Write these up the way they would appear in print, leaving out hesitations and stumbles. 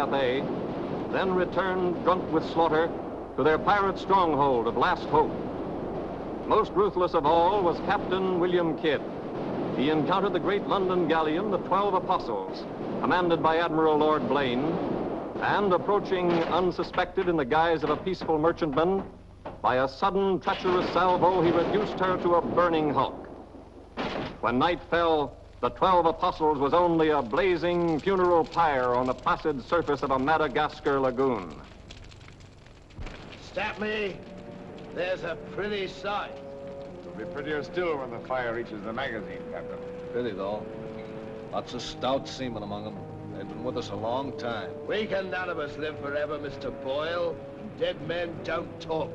Cathay, then returned drunk with slaughter to their pirate stronghold of Last Hope. Most ruthless of all was Captain William Kidd. He encountered the great London galleon, the 12 Apostles, commanded by Admiral Lord Blaine, and approaching unsuspected in the guise of a peaceful merchantman, by a sudden treacherous salvo, he reduced her to a burning hulk. When night fell, the 12 Apostles was only a blazing funeral pyre on the placid surface of a Madagascar lagoon. Stop me. There's a pretty sight. It'll be prettier still when the fire reaches the magazine, Captain. Pity, though. Lots of stout seamen among them. They've been with us a long time. We can none of us live forever, Mr. Boyle. Dead men don't talk.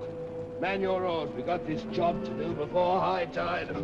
Man your oars. We got this job to do before high tide.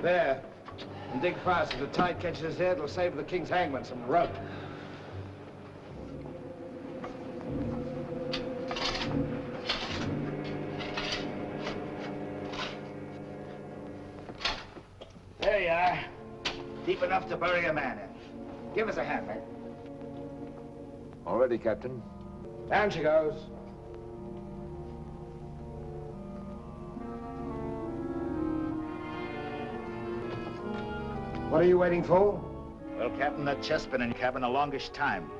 There. And dig fast. If the tide catches us there, it'll save the king's hangman some rope. There you are. Deep enough to bury a man in. Give us a hand, mate. All ready, Captain. Down she goes. What are you waiting for? Well, Captain, that chest's been in your cabin a longish time.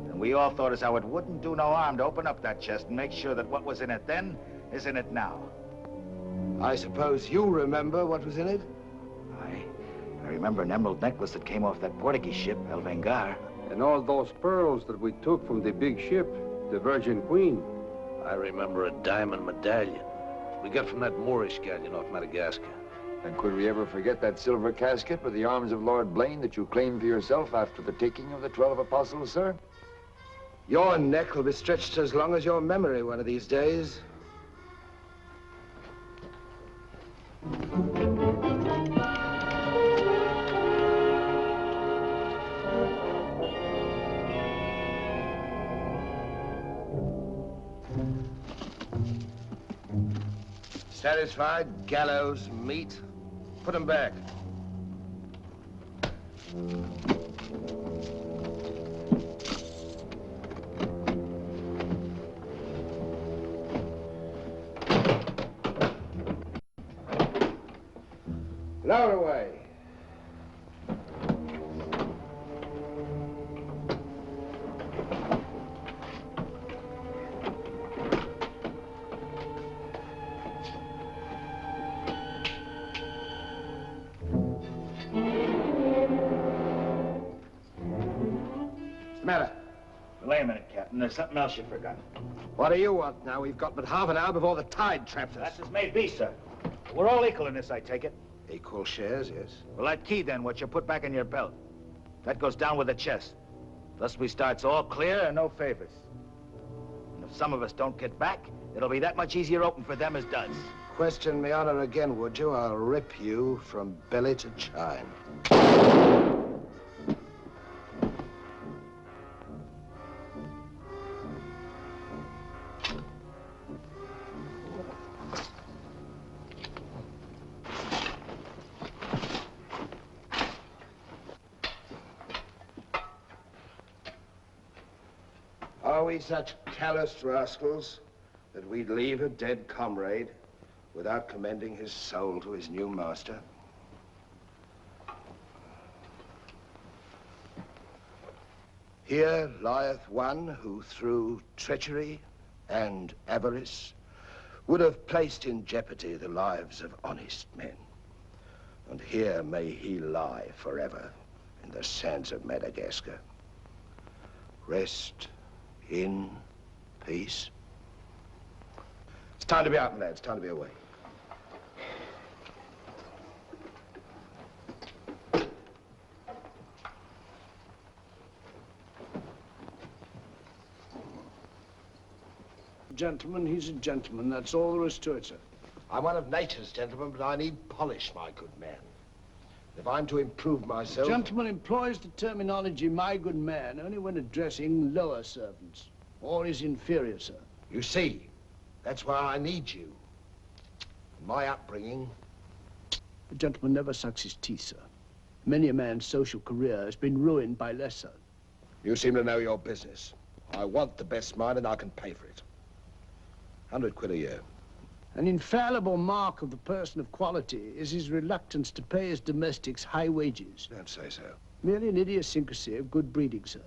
And we all thought as how it wouldn't do no harm to open up that chest and make sure that what was in it then is in it now. I suppose you remember what was in it? I remember an emerald necklace that came off that Portuguese ship, El Vengar. And all those pearls that we took from the big ship, the Virgin Queen. I remember a diamond medallion we got from that Moorish galleon off Madagascar. And could we ever forget that silver casket with the arms of Lord Blaine that you claimed for yourself after the taking of the 12 Apostles, sir? Your neck will be stretched as long as your memory one of these days. Satisfied? Gallows meat? Put them back. Lower away. Wait a minute, Captain. There's something else you forgot. What do you want now? We've got but half an hour before the tide traps us. That's as may be, sir. We're all equal in this, I take it. Equal shares, yes. Well, that key, then, what you put back in your belt, that goes down with the chest. Thus we starts all clear and no favors. And if some of us don't get back, it'll be that much easier open for them as does. Question me honor again, would you? I'll rip you from belly to chine. Are we such callous rascals that we'd leave a dead comrade without commending his soul to his new master? Here lieth one who through treachery and avarice would have placed in jeopardy the lives of honest men. And here may he lie forever in the sands of Madagascar. Rest in peace. It's time to be out, lads. Time to be away. Gentleman, he's a gentleman. That's all there is to it, sir. I'm one of nature's gentlemen, but I need polish, my good man. If I'm to improve myself... Gentleman employs the terminology, my good man, only when addressing lower servants, or his inferior, sir. You see, that's why I need you. My upbringing... A gentleman never sucks his teeth, sir. Many a man's social career has been ruined by less, sir. You seem to know your business. I want the best mine, and I can pay for it. 100 quid a year. An infallible mark of the person of quality is his reluctance to pay his domestics high wages. Don't say so. Merely an idiosyncrasy of good breeding, sir.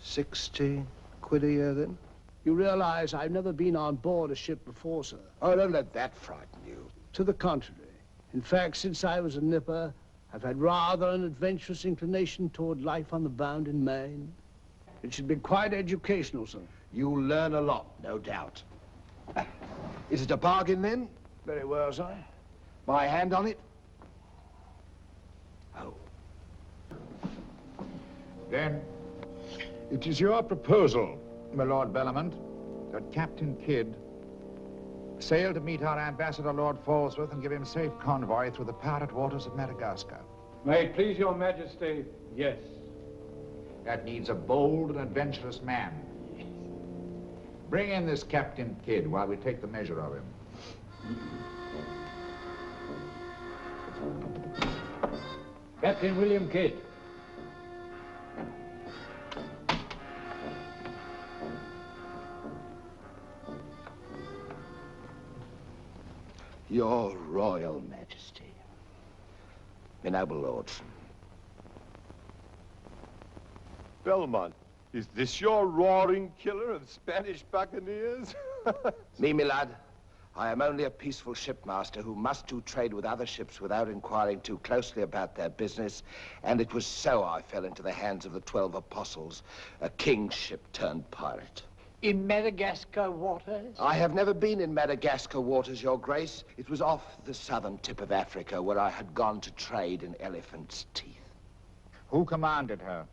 60 quid a year, then? You realize I've never been on board a ship before, sir. Oh, don't let that frighten you. To the contrary. In fact, since I was a nipper, I've had rather an adventurous inclination toward life on the bound in Maine. It should be quite educational, sir. You'll learn a lot, no doubt. Is it a bargain, then? Very well, sir. My hand on it? Oh. Then, it is your proposal, my Lord Bellomont, that Captain Kidd sail to meet our ambassador, Lord Falsworth, and give him safe convoy through the pirate waters of Madagascar. May it please your majesty, yes. That needs a bold and adventurous man. Bring in this Captain Kidd while we take the measure of him. Captain William Kidd. Your Royal Majesty. My noble lords. Belmont, is this your roaring killer of Spanish buccaneers? Me, my lad, I am only a peaceful shipmaster who must do trade with other ships without inquiring too closely about their business, and it was so I fell into the hands of the 12 apostles, a king's ship turned pirate. In Madagascar waters? I have never been in Madagascar waters, Your Grace. It was off the southern tip of Africa where I had gone to trade in elephant's teeth. Who commanded her?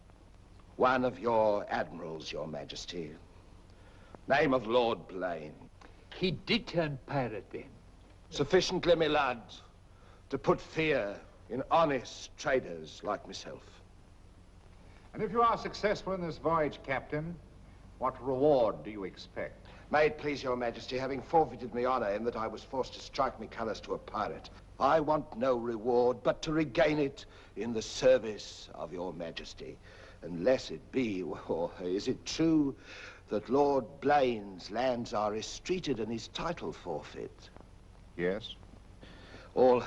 One of your admirals, Your Majesty. Name of Lord Blaine. He did turn pirate then? Sufficiently, my lad, to put fear in honest traders like myself. And if you are successful in this voyage, Captain, what reward do you expect? May it please Your Majesty, having forfeited my honor in that I was forced to strike me colors to a pirate, I want no reward but to regain it in the service of Your Majesty. Unless it be, or is it true that Lord Blaine's lands are estreated and his title forfeit? Yes. All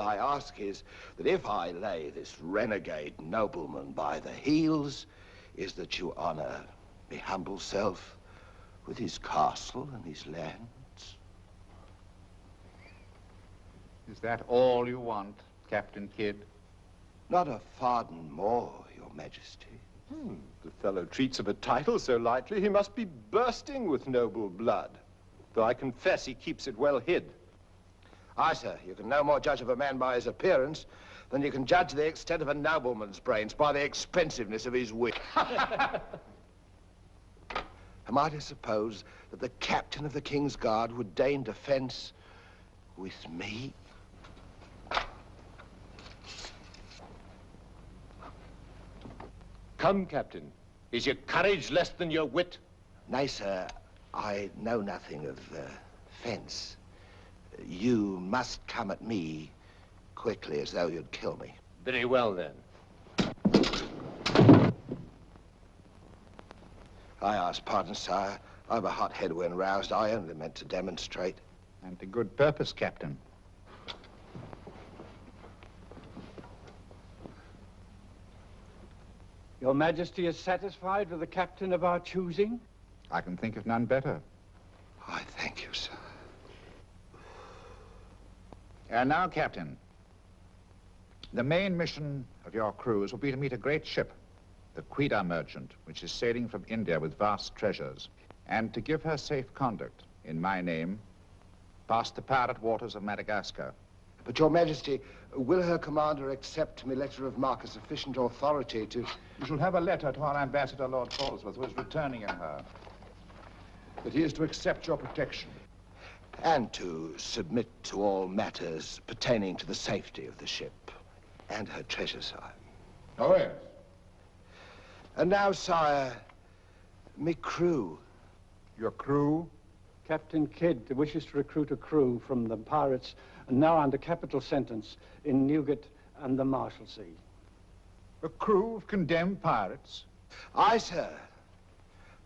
I ask is that if I lay this renegade nobleman by the heels, is that you honor me humble self with his castle and his lands. Is that all you want, Captain Kidd? Not a farden more, Your Majesty. The fellow treats of a title so lightly, he must be bursting with noble blood. Though I confess he keeps it well hid. Aye, sir, you can no more judge of a man by his appearance than you can judge the extent of a nobleman's brains by the expensiveness of his wit. Am I to suppose that the captain of the King's Guard would deign defense with me? Come, Captain. Is your courage less than your wit? Nay, sir, I know nothing of fence. You must come at me quickly as though you'd kill me. Very well, then. I ask pardon, sire. I'm a hothead when roused. I only meant to demonstrate. And to good purpose, Captain. Your Majesty is satisfied with the captain of our choosing? I can think of none better. I thank you, sir. And now, Captain, The main mission of your cruise will be to meet a great ship, the Quida merchant, which is sailing from India with vast treasures, and to give her safe conduct, in my name, past the pirate waters of Madagascar. But, Your Majesty, will her commander accept my letter of marque as sufficient authority to... You shall have a letter to our ambassador, Lord Falsworth, who is returning in her. That he is to accept your protection. And to submit to all matters pertaining to the safety of the ship and her treasure, sire. Oh, yes. And now, sire, me crew. Your crew? Captain Kidd wishes to recruit a crew from the pirates now under capital sentence in Newgate and the Marshalsea. A crew of condemned pirates? Aye, sir.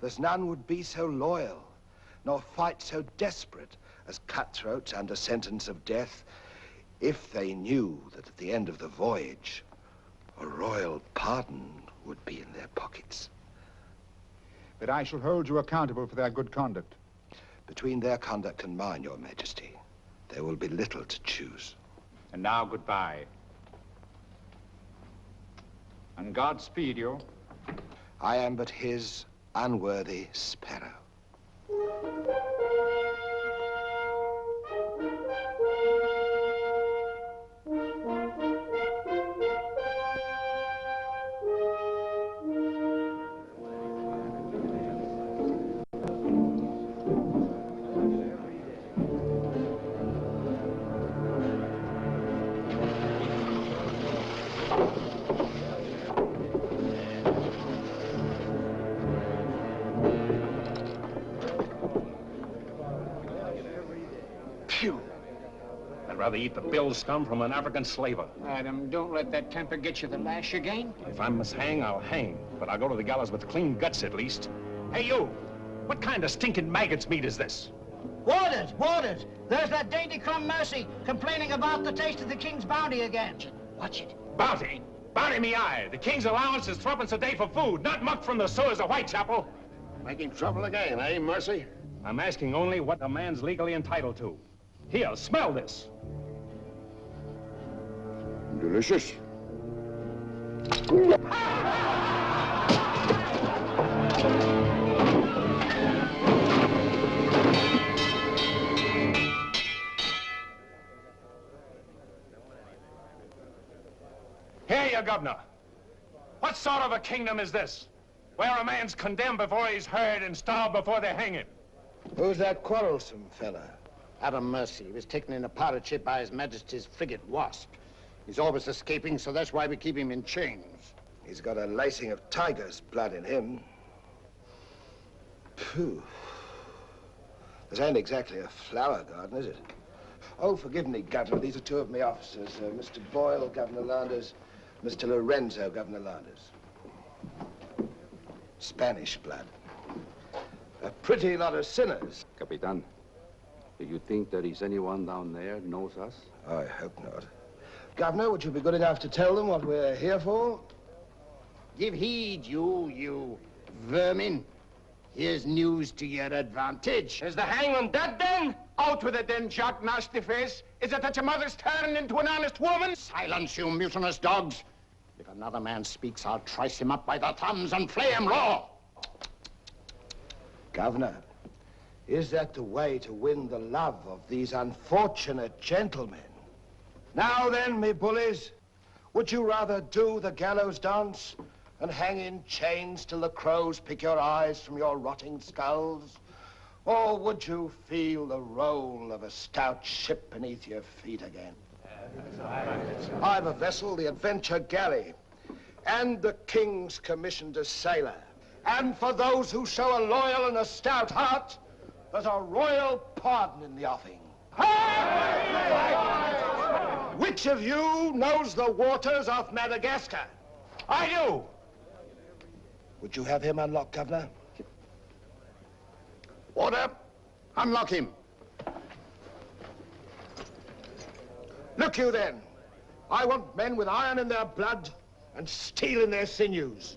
There's none would be so loyal, nor fight so desperate as cutthroats under sentence of death, if they knew that at the end of the voyage, a royal pardon would be in their pockets. But I shall hold you accountable for their good conduct. Between their conduct and mine, Your Majesty, there will be little to choose. And now, goodbye. And God speed you. I am but his unworthy sparrow. I'd rather eat the bill scum from an African slaver. Madam, don't let that temper get you the lash again. If I must hang, I'll hang. But I'll go to the gallows with clean guts, at least. Hey, you! What kind of stinking maggot's meat is this? Warders! Warders! There's that dainty crumb Mercy complaining about the taste of the king's bounty again. Watch it. Bounty? Bounty me eye. The king's allowance is 3 a day for food, not muck from the sewers of Whitechapel. Making trouble again, eh, Mercy? I'm asking only what a man's legally entitled to. Here, smell this. Delicious. Here, you governor. What sort of a kingdom is this? Where a man's condemned before he's heard and starved before they hang him. Who's that quarrelsome fella? Adam Mercy. He was taken in a pirate ship by His Majesty's frigate Wasp. He's always escaping, so that's why we keep him in chains. He's got a lacing of tiger's blood in him. Phew. This ain't exactly a flower garden, is it? Oh, forgive me, Governor. These are two of my officers. Mr. Boyle, Governor Landers. Mr. Lorenzo, Governor Landers. Spanish blood. A pretty lot of sinners. Capitan, do you think there is anyone down there who knows us? I hope not. Governor, would you be good enough to tell them what we're here for? Give heed, you vermin. Here's news to your advantage. Is the hangman dead, then? Out with it, then, Jock Nasty Face. Is it that your mother's turned into an honest woman? Silence, you mutinous dogs. If another man speaks, I'll trice him up by the thumbs and flay him raw. Governor, is that the way to win the love of these unfortunate gentlemen? Now then, me bullies, would you rather do the gallows dance and hang in chains till the crows pick your eyes from your rotting skulls? Or would you feel the roll of a stout ship beneath your feet again? I've a vessel, the Adventure Galley, and the King's commissioned a sailor. And for those who show a loyal and a stout heart, there's a royal pardon in the offing. Which of you knows the waters of Madagascar? I do. Would you have him unlocked, Governor? Order. Unlock him. Look you then. I want men with iron in their blood and steel in their sinews.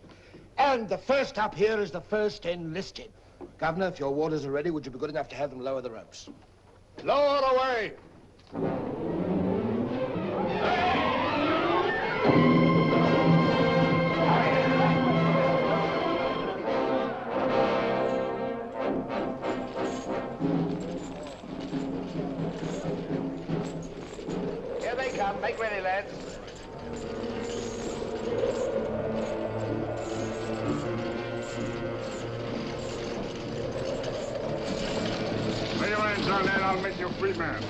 And the first up here is the first enlisted. Governor, if your warders are ready, would you be good enough to have them lower the ropes? Lower away. I'll make you a free man.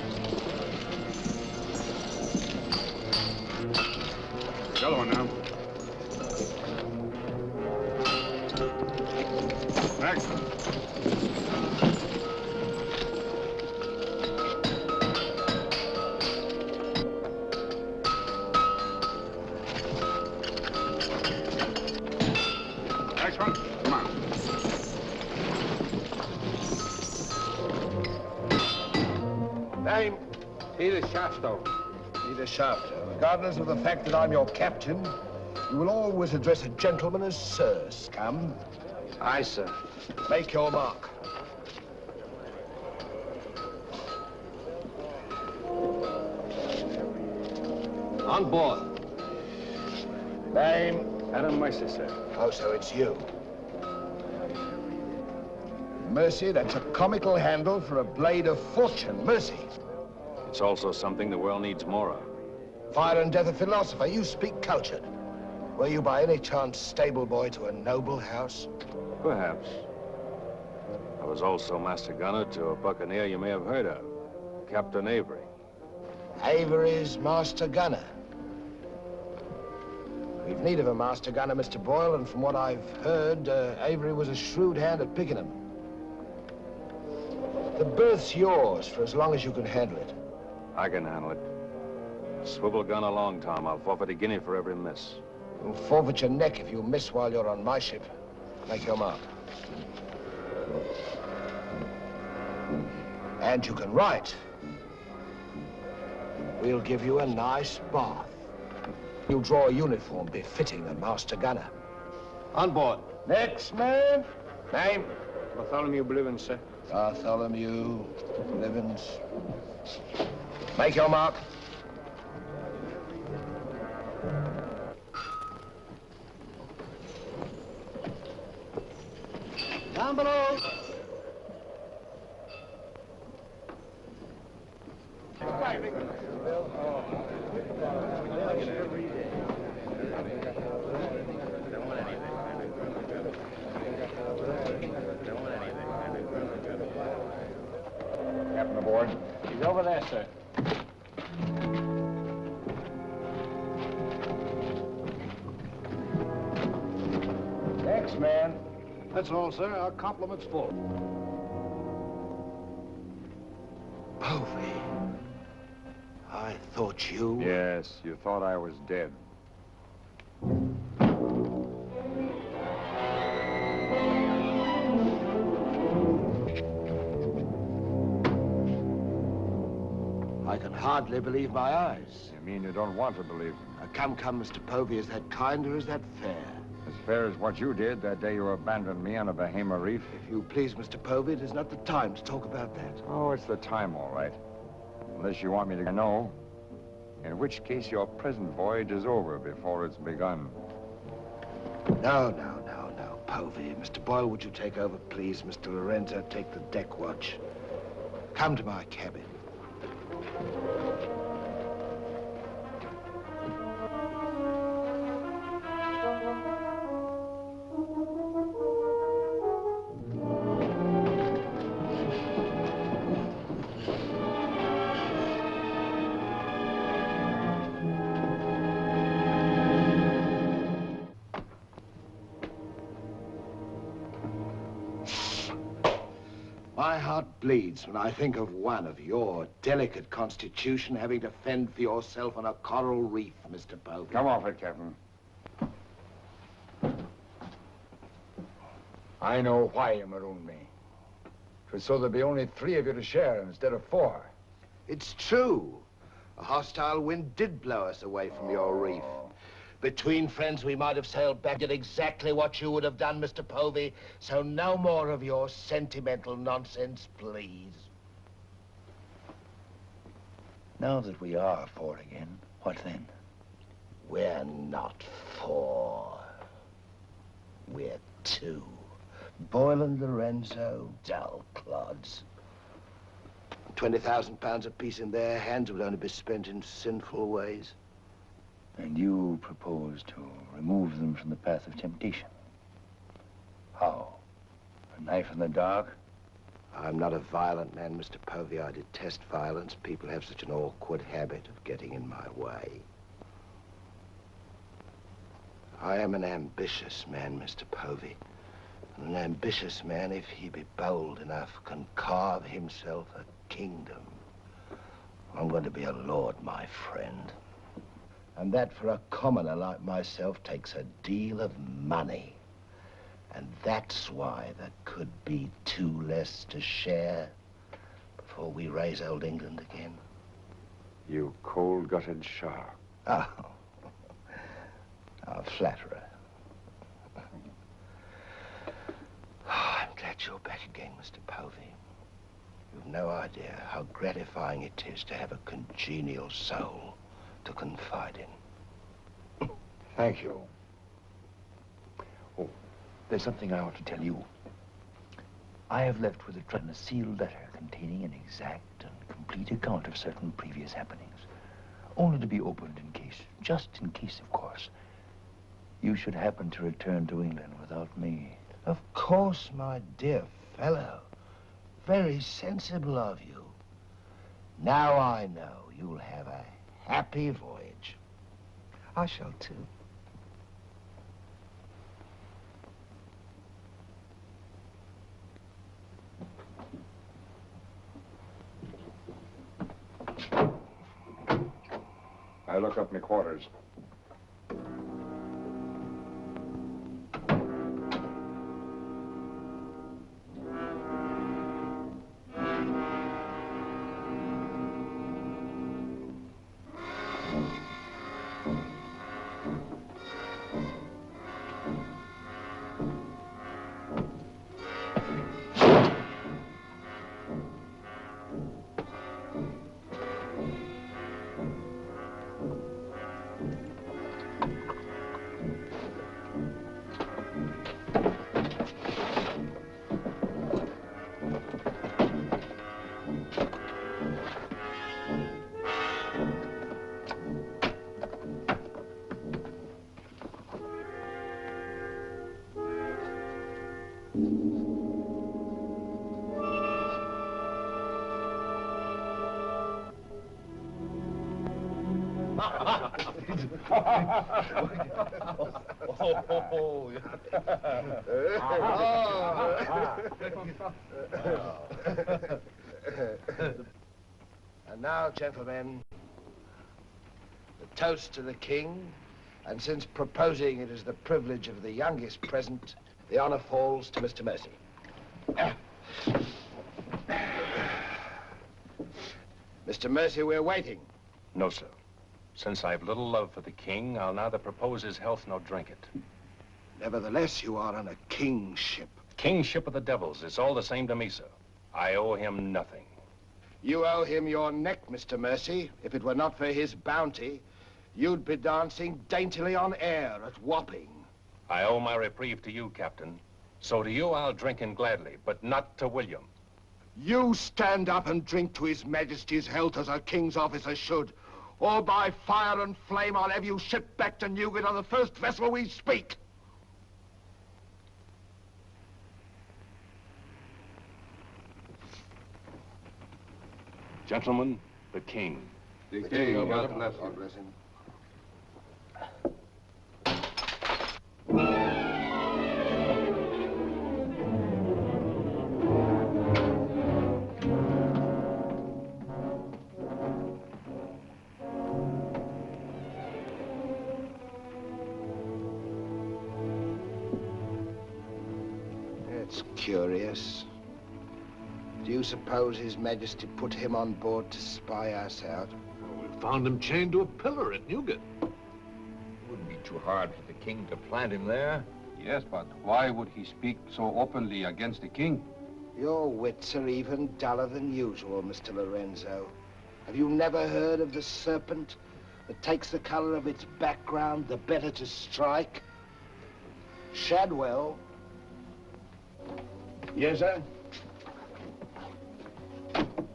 The other one now. Next. Next one. Come on. Name? Peter Shafto. Peter Shafto. Regardless of the fact that I'm your captain, you will always address a gentleman as sir, scum. Aye, sir. Make your mark. On board. Name? Adam Mercer, sir. Oh, so it's you. Mercy, that's a comical handle for a blade of fortune. Mercy. It's also something the world needs more of. Fire and death a philosopher. You speak cultured. Were you by any chance stable boy to a noble house? Perhaps. I was also master gunner to a buccaneer you may have heard of, Captain Avery. Avery's master gunner. We've need of a master gunner, Mr. Boyle, and from what I've heard, Avery was a shrewd hand at picking them. The berth's yours for as long as you can handle it. I can handle it. Swivel gun along, Tom. I'll forfeit a guinea for every miss. You'll forfeit your neck if you miss while you're on my ship. Make your mark. And you can write. We'll give you a nice bath. You'll draw a uniform befitting a master gunner. On board. Next man. Name? Bartholomew Blivens, sir. Bartholomew Blivens. Make your mark. Down below. Captain aboard. He's over there, sir. Next man. That's all, sir. Our compliments full. Povey. I thought you... Yes, you thought I was dead. I can hardly believe my eyes. You mean you don't want to believe me? Come, Mr. Povey. Is that kind or is that fair? As fair as what you did that day you abandoned me on a Bahama reef. If you please, Mr. Povey, it is not the time to talk about that. Oh, it's the time, all right. Unless you want me to know. In which case your present voyage is over before it's begun. No, Povey. Mr. Boyle, would you take over, please? Mr. Lorenzo, take the deck watch. Come to my cabin. My heart bleeds when I think of one of your delicate constitution having to fend for yourself on a coral reef, Mr. Povey. Come off it, Captain. I know why you marooned me. It was so there'd be only 3 of you to share instead of 4. It's true. A hostile wind did blow us away from your reef. Between friends, we might have sailed back, did exactly what you would have done, Mr. Povey. So no more of your sentimental nonsense, please. Now that we are 4 again, what then? We're not 4. We're 2. Boyle and Lorenzo, dull clods. 20,000 pounds apiece in their hands would only be spent in sinful ways. And you propose to remove them from the path of temptation. How? A knife in the dark? I'm not a violent man, Mr. Povey. I detest violence. People have such an awkward habit of getting in my way. I am an ambitious man, Mr. Povey. And an ambitious man, if he be bold enough, can carve himself a kingdom. I'm going to be a lord, my friend. And that for a commoner like myself takes a deal of money. And that's why there could be 2 less to share before we raise old England again. You cold-gutted shark. Oh, a flatterer. I'm glad you're back again, Mr. Povey. You've no idea how gratifying it is to have a congenial soul to confide in. Thank you. Oh, there's something I ought to tell you. I have left with a sealed letter containing an exact and complete account of certain previous happenings, only to be opened in case, just in case, of course, you should happen to return to England without me. Of course, my dear fellow. Very sensible of you. Now I know you'll have a happy voyage. I shall too. I look up my quarters. And now, gentlemen, the toast to the king, and since proposing it is the privilege of the youngest present, the honor falls to Mr. Mercy. Mr. Mercy, we're waiting. No, sir. Since I've little love for the king, I'll neither propose his health nor drink it. Nevertheless, you are on a kingship. Kingship of the devils, it's all the same to me, sir. I owe him nothing. You owe him your neck, Mr. Mercy. If it were not for his bounty, you'd be dancing daintily on air at Wapping. I owe my reprieve to you, Captain. So to you I'll drink in gladly, but not to William. You stand up and drink to His Majesty's health as a king's officer should. Or by fire and flame, I'll have you shipped back to Newgate on the first vessel we speak. Gentlemen, the king. The king, God bless you. God bless him. It's curious. Do you suppose His Majesty put him on board to spy us out? Well, we found him chained to a pillar at Newgate. It wouldn't be too hard for the king to plant him there. Yes, but why would he speak so openly against the king? Your wits are even duller than usual, Mr. Lorenzo. Have you never heard of the serpent that takes the color of its background the better to strike? Shadwell. Yes, sir?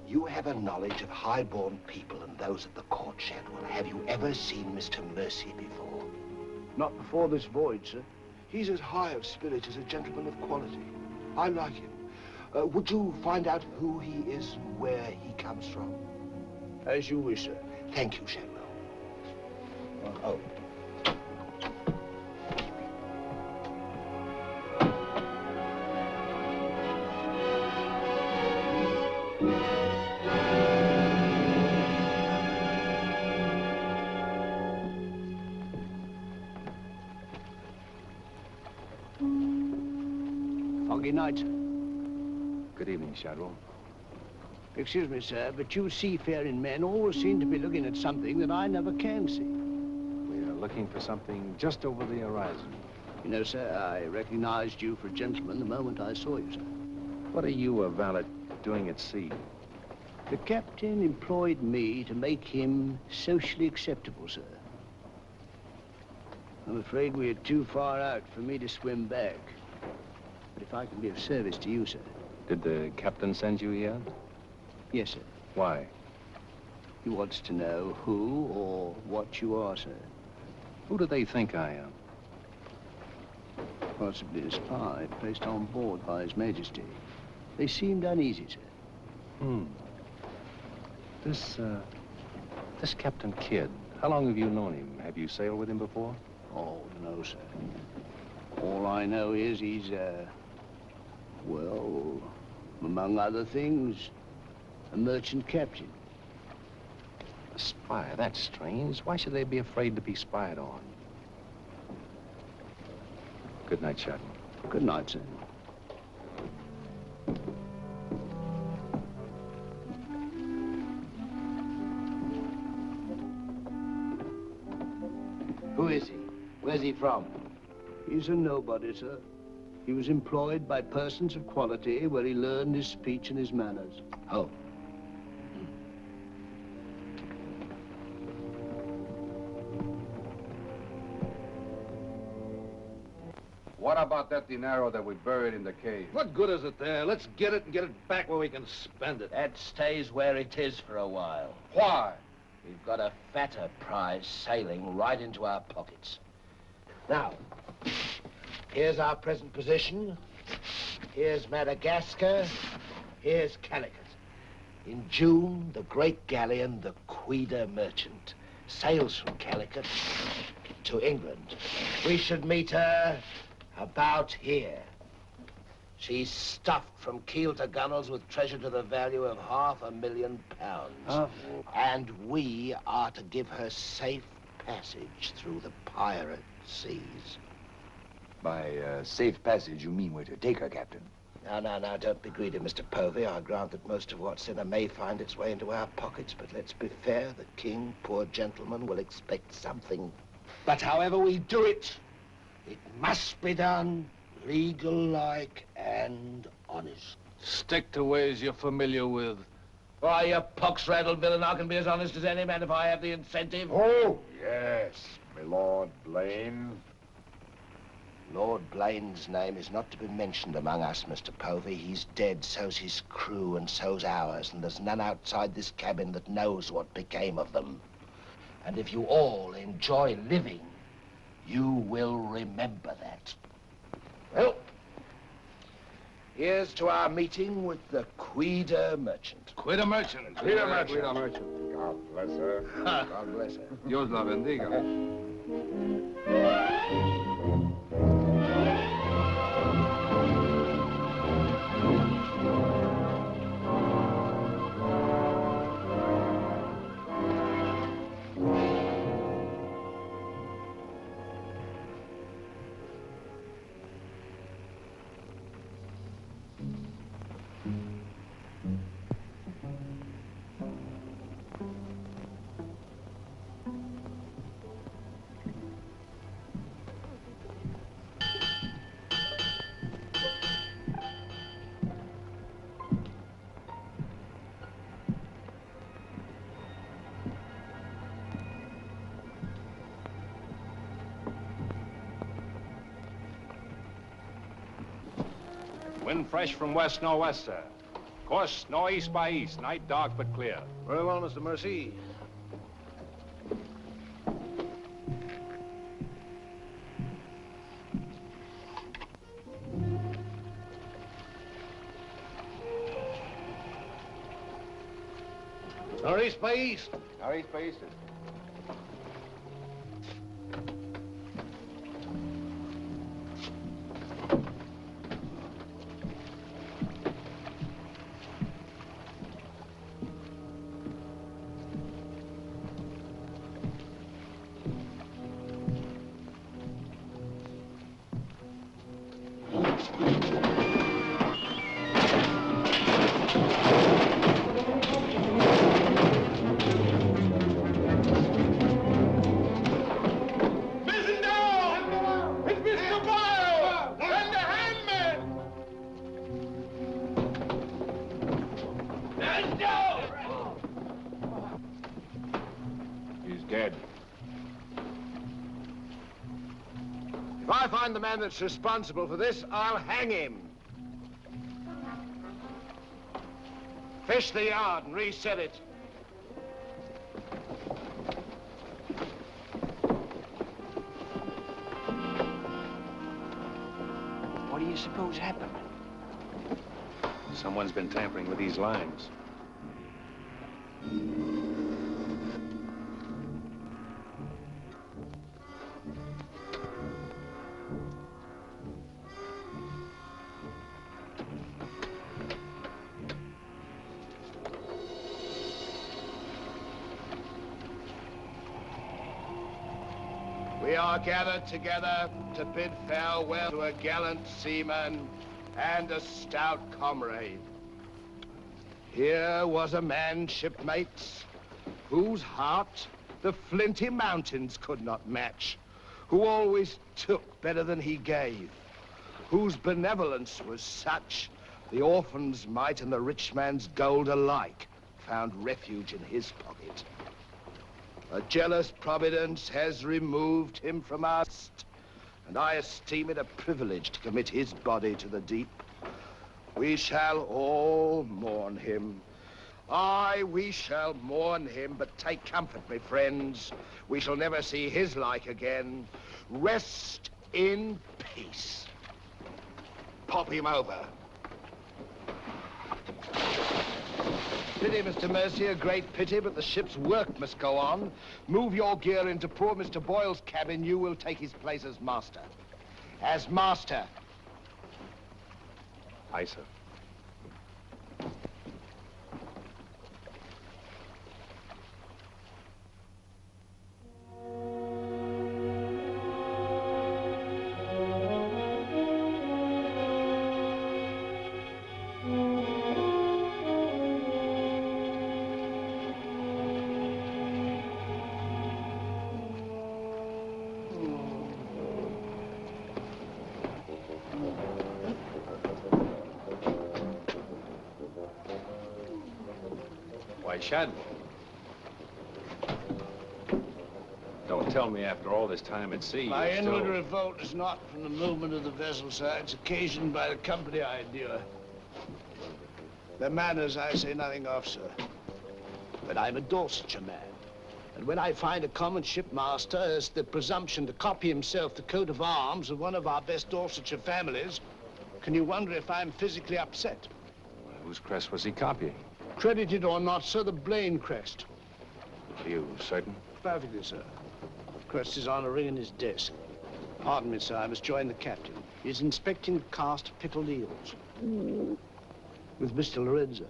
You have a knowledge of high-born people and those at the court, Shadwell. Have you ever seen Mr. Mercy before? Not before this voyage, sir. He's as high of spirit as a gentleman of quality. I like him. Would you find out who he is and where he comes from? As you wish, sir. Thank you, Shadwell. Oh. Foggy night. Good evening, Shadwell. Excuse me, sir, but you seafaring men always seem to be looking at something that I never can see. We are looking for something just over the horizon. You know, sir, I recognized you for a gentleman the moment I saw you, sir. What are you, a valet, doing at sea? The captain employed me to make him socially acceptable, sir. I'm afraid we are too far out for me to swim back. But if I can be of service to you, sir. Did the captain send you here? Yes, sir. Why? He wants to know who or what you are, sir. Who do they think I am? Possibly a spy placed on board by His Majesty. They seemed uneasy, sir. This Captain Kidd, how long have you known him? Have you sailed with him before? Oh, no, sir. All I know is he's, well, among other things, a merchant captain. A spy? That's strange. Why should they be afraid to be spied on? Good night, Shadwell. Good night, sir. Who is he? Where's he from? He's a nobody, sir. He was employed by persons of quality where he learned his speech and his manners. Oh. What about that dinero that we buried in the cave? What good is it there? Let's get it and get it back where we can spend it. That stays where it is for a while. Why? We've got a fatter prize sailing right into our pockets. Now, here's our present position. Here's Madagascar. Here's Calicut. In June, the great galleon, the Queen Merchant, sails from Calicut to England. We should meet her about here. She's stuffed from keel to gunwales with treasure to the value of £500,000. Oh. And we are to give her safe passage through the pirate seas. By safe passage, you mean we're to take her, Captain? Now, don't be greedy, Mr. Povey. I grant that most of what's in her may find its way into our pockets, but let's be fair. The king, poor gentleman, will expect something. But however we do it, it must be done legal-like and honest. Stick to ways you're familiar with. Why, you pox-rattled villain, I can be as honest as any man if I have the incentive. Oh, yes, my Lord Blaine. Lord Blaine's name is not to be mentioned among us, Mr. Povey. He's dead, so's his crew, and so's ours, and there's none outside this cabin that knows what became of them. And if you all enjoy living, you will remember that. Well, here's to our meeting with the Queen Merchant. Queen Merchant. Queen Merchant. God bless her. God bless her. Dios la bendiga. Wind fresh from west-northwest, sir. Course northeast by east. Night dark but clear. Very well, Mr. Mercy. east by east. How east by east is it? If I find the man that's responsible for this, I'll hang him. Fish the yard and reset it. What do you suppose happened? Someone's been tampering with these lines. We are gathered together to bid farewell to a gallant seaman and a stout comrade. Here was a man, shipmates, whose heart the flinty mountains could not match, who always took better than he gave, whose benevolence was such the orphan's mite and the rich man's gold alike found refuge in his pocket. A jealous providence has removed him from us, and I esteem it a privilege to commit his body to the deep. We shall all mourn him. Aye, we shall mourn him, but take comfort, my friends. We shall never see his like again. Rest in peace. Pop him over. Pity, Mr. Mercy, a great pity, but the ship's work must go on. Move your gear into poor Mr. Boyle's cabin. You will take his place as master. As master. Aye, sir. Why, Shad. Don't tell me after all this time at sea. My you're inward still... revolt is not from the movement of the vessel, sir. It's occasioned by the company I endure. Their manners I say nothing of, sir. But I'm a Dorsetshire man. And when I find a common shipmaster has the presumption to copy himself the coat of arms of one of our best Dorsetshire families, can you wonder if I'm physically upset? Well, whose crest was he copying? Credited or not, sir, the Blaine crest. Are you certain? Perfectly, sir. The crest is on a ring in his desk. Pardon me, sir, I must join the captain. He's inspecting the cast of pickled eels. With Mr. Lorenzo.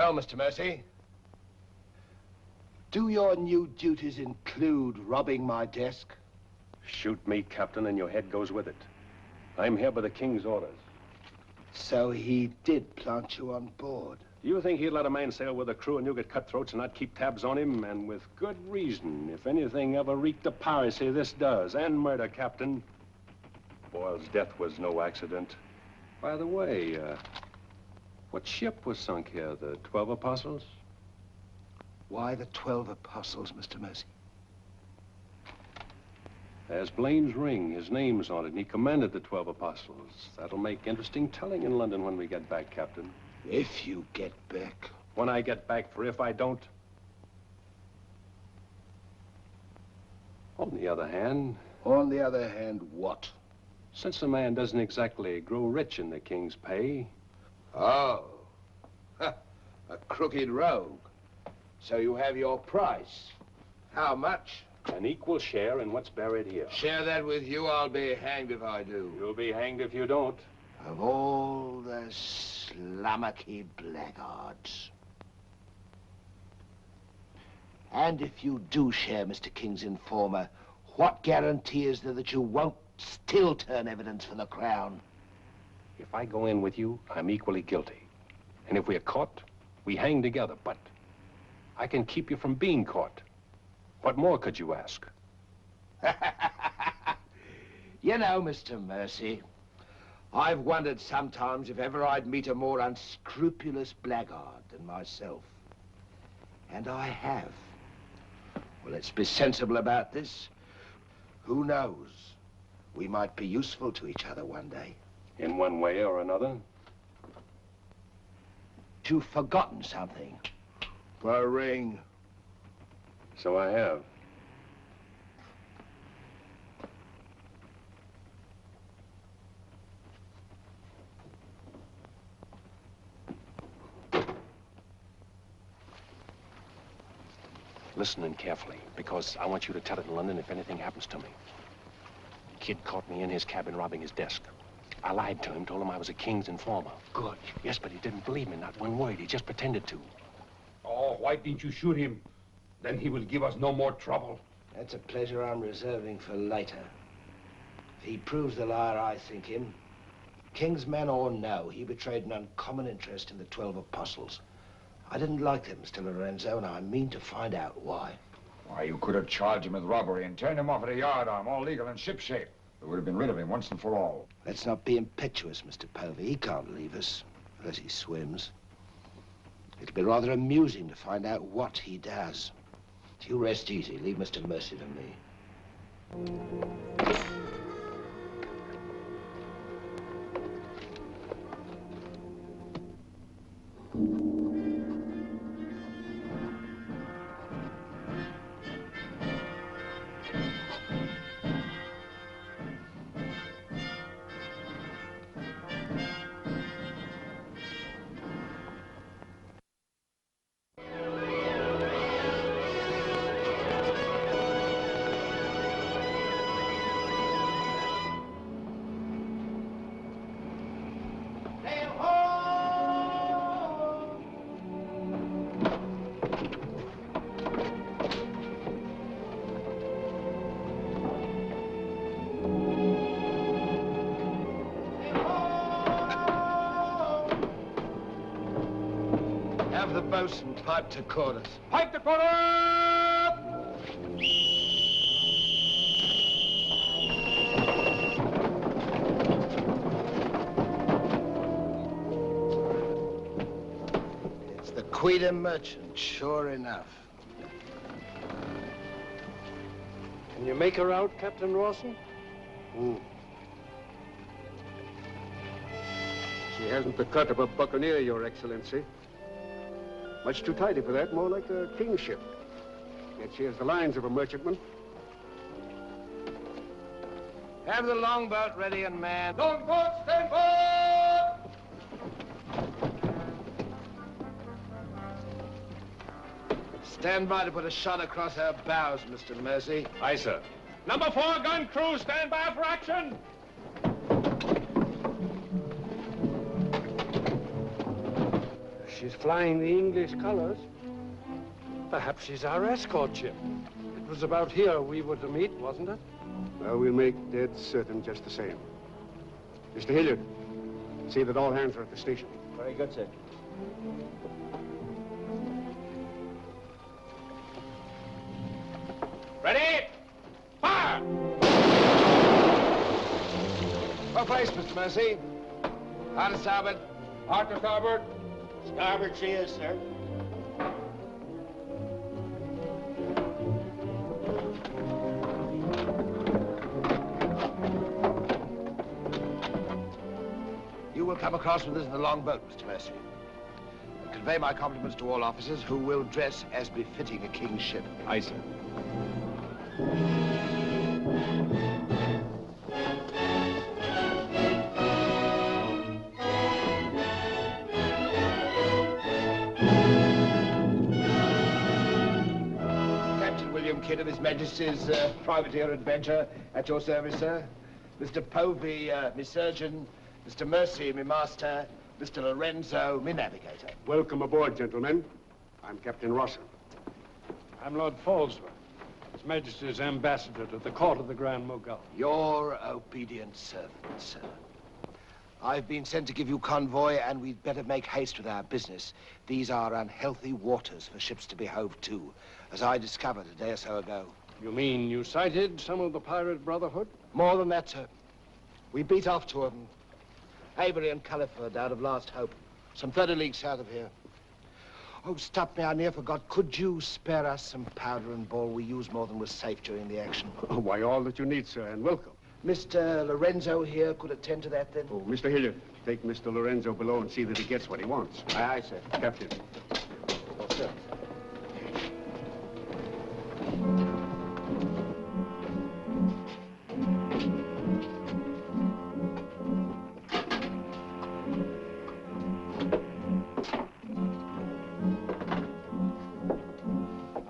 Well, Mr. Mercy, do your new duties include robbing my desk? Shoot me, Captain, and your head goes with it. I'm here by the King's orders. So he did plant you on board? Do you think he'd let a man sail with a crew and you get cutthroats and not keep tabs on him? And with good reason. If anything ever reeked of piracy, this does. And murder, Captain. Boyle's death was no accident. By the way, what ship was sunk here? The 12 Apostles? Why the 12 Apostles, Mr. Mercy? There's Blaine's ring. His name's on it, and he commanded the 12 Apostles. That'll make interesting telling in London when we get back, Captain. If you get back. When I get back, for if I don't. On the other hand... On the other hand, what? Since a man doesn't exactly grow rich in the King's pay... Oh. A crooked rogue. So you have your price. How much? An equal share in what's buried here. Share that with you, I'll be hanged if I do. You'll be hanged if you don't. Of all the slummocky blackguards. And if you do share Mr. King's informer, what guarantee is there that you won't still turn evidence for the Crown? If I go in with you, I'm equally guilty. And if we're caught, we hang together. But I can keep you from being caught. What more could you ask? You know, Mr. Mercy, I've wondered sometimes if ever I'd meet a more unscrupulous blackguard than myself. And I have. Well, let's be sensible about this. Who knows? We might be useful to each other one day. In one way or another? You've forgotten something. The ring. So I have. Listen in carefully, because I want you to tell it in London if anything happens to me. Kid caught me in his cabin robbing his desk. I lied to him, told him I was a King's informer. Good. Yes, but he didn't believe me, not one word. He just pretended to. Oh, why didn't you shoot him? Then he will give us no more trouble. That's a pleasure I'm reserving for later. If he proves the liar I think him, King's man or no, he betrayed an uncommon interest in the 12 Apostles. I didn't like them, Mr. Lorenzo, and I mean to find out why. Why, you could have charged him with robbery and turned him off at a yardarm, all legal and shipshape. We would have been rid of him once and for all. Let's not be impetuous, Mr. Povey. He can't leave us, unless he swims. It'll be rather amusing to find out what he does. You rest easy. Leave Mr. Mercy to me. The boatswain pipe to quarters. Pipe to quarters! It's the Queen Merchant, sure enough. Can you make her out, Captain Rawson? She hasn't the cut of a buccaneer, Your Excellency. Much too tidy for that, more like a king's ship. Yet she has the lines of a merchantman. Have the longboat ready and manned. Longboat, stand by! Stand by to put a shot across her bows, Mr. Mercy. Aye, sir. Number 4 gun crew, stand by for action! she's flying the English colors, perhaps she's our escort ship. It was about here we were to meet, wasn't it? Well, we'll make dead certain just the same. Mr. Hilliard, see that all hands are at the station. Very good, sir. Ready? Fire! Well placed, Mr. Mercy. Hard to starboard. Hard to starboard. Starboard she is, sir. You will come across with us in the longboat, Mr. Mercy. And convey my compliments to all officers who will dress as befitting a king's ship. Aye, sir. Captain William Kidd of His Majesty's Privateer Adventure, at your service, sir. Mr. Povey, me surgeon. Mr. Mercy, me master. Mr. Lorenzo, me navigator. Welcome aboard, gentlemen. I'm Captain Rosser. I'm Lord Falsworth, His Majesty's ambassador to the court of the Grand Mogul. Your obedient servant, sir. I've been sent to give you convoy, and we'd better make haste with our business. These are unhealthy waters for ships to be hove to, as I discovered a day or so ago. You mean you sighted some of the pirate brotherhood? More than that, sir. We beat off to them. Avery and Culliford out of Last Hope, some 30 leagues south of here. Oh, stop me, I near forgot. Could you spare us some powder and ball? We used more than was safe during the action. Oh, why, all that you need, sir, and welcome. Mr. Lorenzo here could attend to that, then? Oh, Mr. Hilliard, take Mr. Lorenzo below and see that he gets what he wants. Aye, aye, sir. Captain. Oh, sir.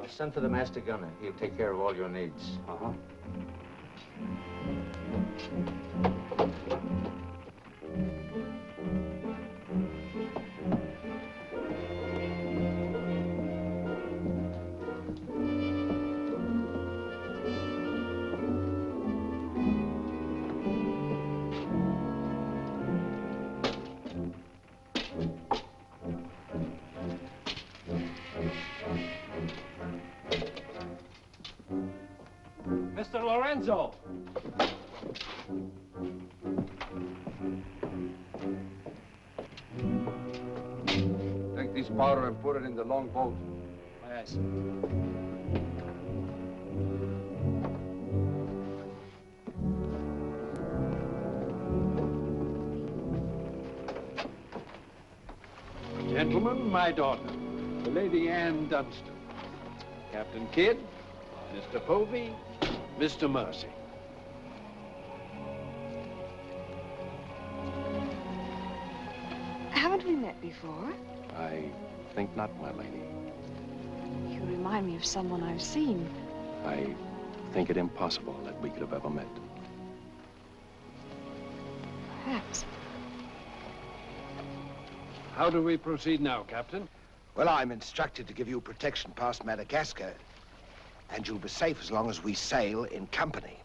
Send for the master gunner. He'll take care of all your needs. Uh-huh. Mr. Lorenzo! Take this powder and put it in the longboat. Yes. Gentlemen, my daughter, the Lady Anne Dunstan. Captain Kidd, Mr. Povey, Mr. Mercy. Haven't we met before? I think not, my lady. You remind me of someone I've seen. I think it impossible that we could have ever met. Perhaps. How do we proceed now, Captain? Well, I'm instructed to give you protection past Madagascar, and you'll be safe as long as we sail in company.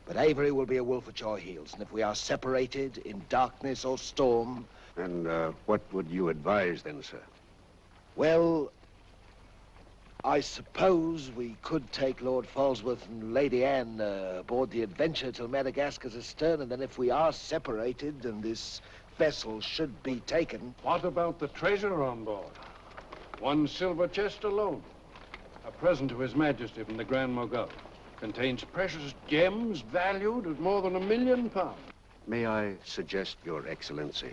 But Avery will be a wolf at your heels, and if we are separated in darkness or storm... And what would you advise then, sir? Well, I suppose we could take Lord Falsworth and Lady Anne aboard the Adventure till Madagascar's astern, and then if we are separated and this vessel should be taken... What about the treasure on board? One silver chest alone. A present to His Majesty from the Grand Mogul. Contains precious gems valued at more than £1 million. May I suggest, Your Excellency?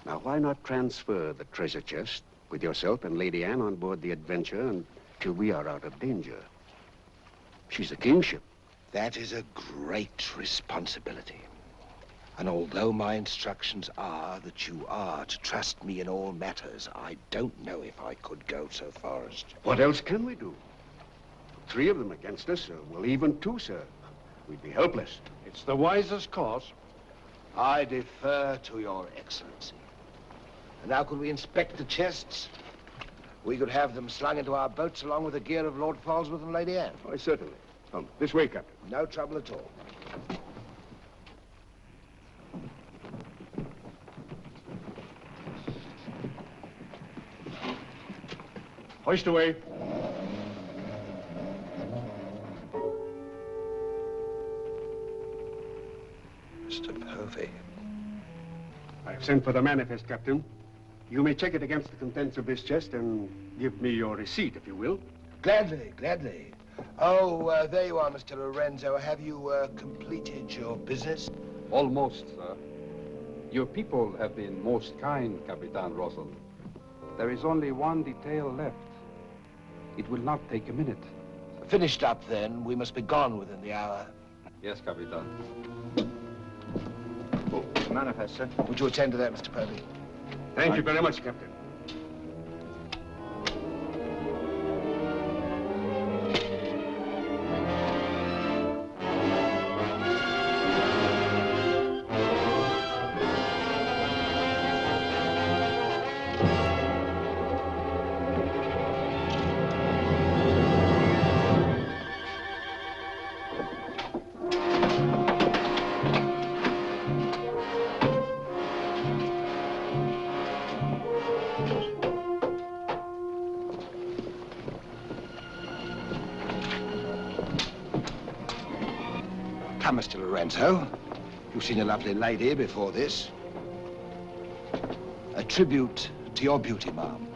Now, why not transfer the treasure chest with yourself and Lady Anne on board the Adventure until we are out of danger? She's a kingship. That is a great responsibility. And although my instructions are that you are to trust me in all matters, I don't know if I could go so far as to... What else can we do? 3 of them against us, well, even 2, sir. We'd be helpless. It's the wisest course. I defer to Your Excellency. And how could we inspect the chests? We could have them slung into our boats along with the gear of Lord Falsworth and Lady Anne. Why, certainly. Come, this way, Captain. No trouble at all. Hoist away. Mr. Povey. I've sent for the manifest, Captain. You may check it against the contents of this chest and give me your receipt, if you will. Gladly, gladly. Oh, there you are, Mr. Lorenzo. Have you completed your business? Almost, sir. Your people have been most kind, Capitan Russell. There is only one detail left. It will not take a minute. Finished up, then. We must be gone within the hour. Yes, Capitan. Manifest, sir. Would you attend to that, Mr. Povey? Thank you very much, Captain. Come, Mr. Lorenzo. You've seen a lovely lady before this. A tribute to your beauty, ma'am.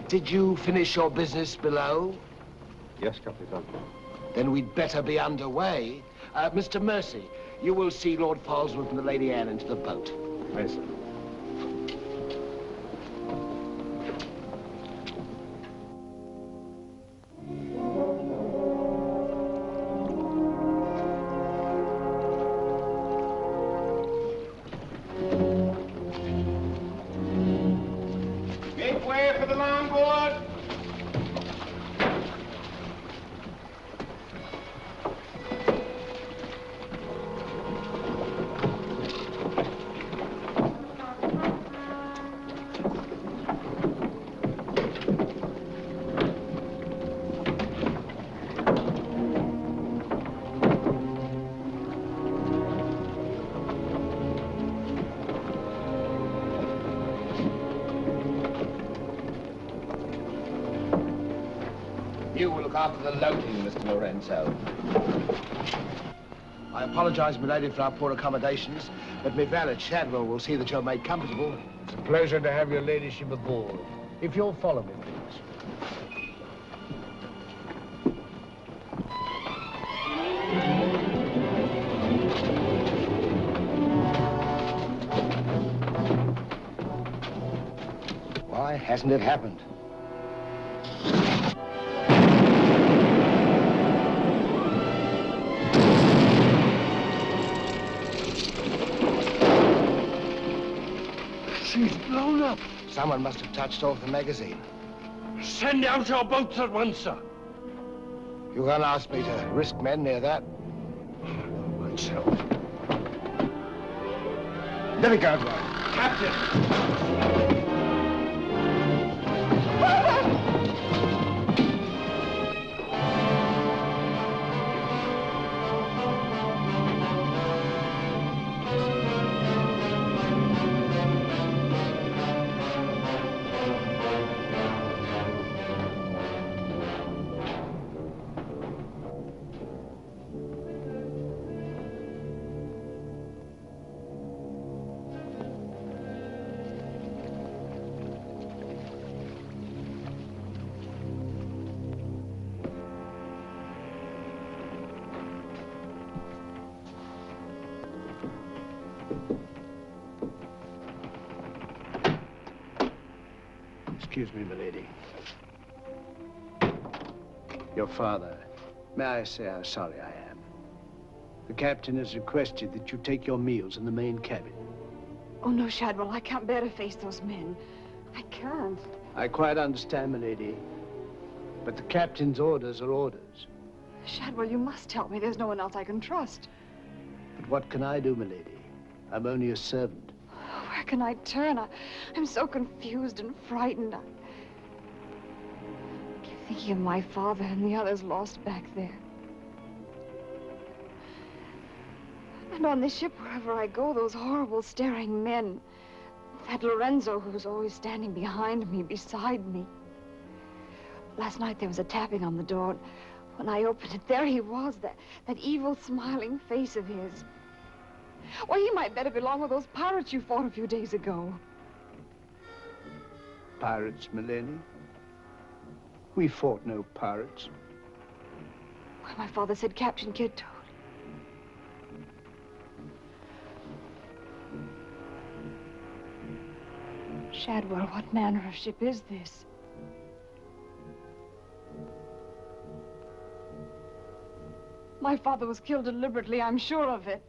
Did you finish your business below? Yes, Capitan. Then we'd better be underway. Mr. Mercy, you will see Lord Falsworth and the Lady Anne into the boat. Yes, sir. You will look after the loading, Mr. Lorenzo. I apologize, milady, for our poor accommodations, but my valet Shadwell will see that you're made comfortable. It's a pleasure to have your ladyship aboard. If you'll follow me, please. Why hasn't it happened? She's blown up. Someone must have touched off the magazine. Send out your boats at once, sir. You can't ask me to risk men near that. Myself. Let me go, Captain! Excuse me, milady. Your father, may I say how sorry I am? The captain has requested that you take your meals in the main cabin. Oh, no, Shadwell, I can't bear to face those men. I can't. I quite understand, milady, but the captain's orders are orders. Shadwell, you must help me. There's no one else I can trust. But what can I do, milady? I'm only a servant. Where can I turn? I'm so confused and frightened. I keep thinking of my father and the others lost back there. And on this ship, wherever I go, those horrible staring men. That Lorenzo who's always standing behind me, beside me. Last night there was a tapping on the door. When I opened it, there he was, that evil, smiling face of his. Why, he might better belong with those pirates you fought a few days ago. Pirates, milady? We fought no pirates. Why, my father said Captain Kidd told. Shadwell, what manner of ship is this? My father was killed deliberately, I'm sure of it.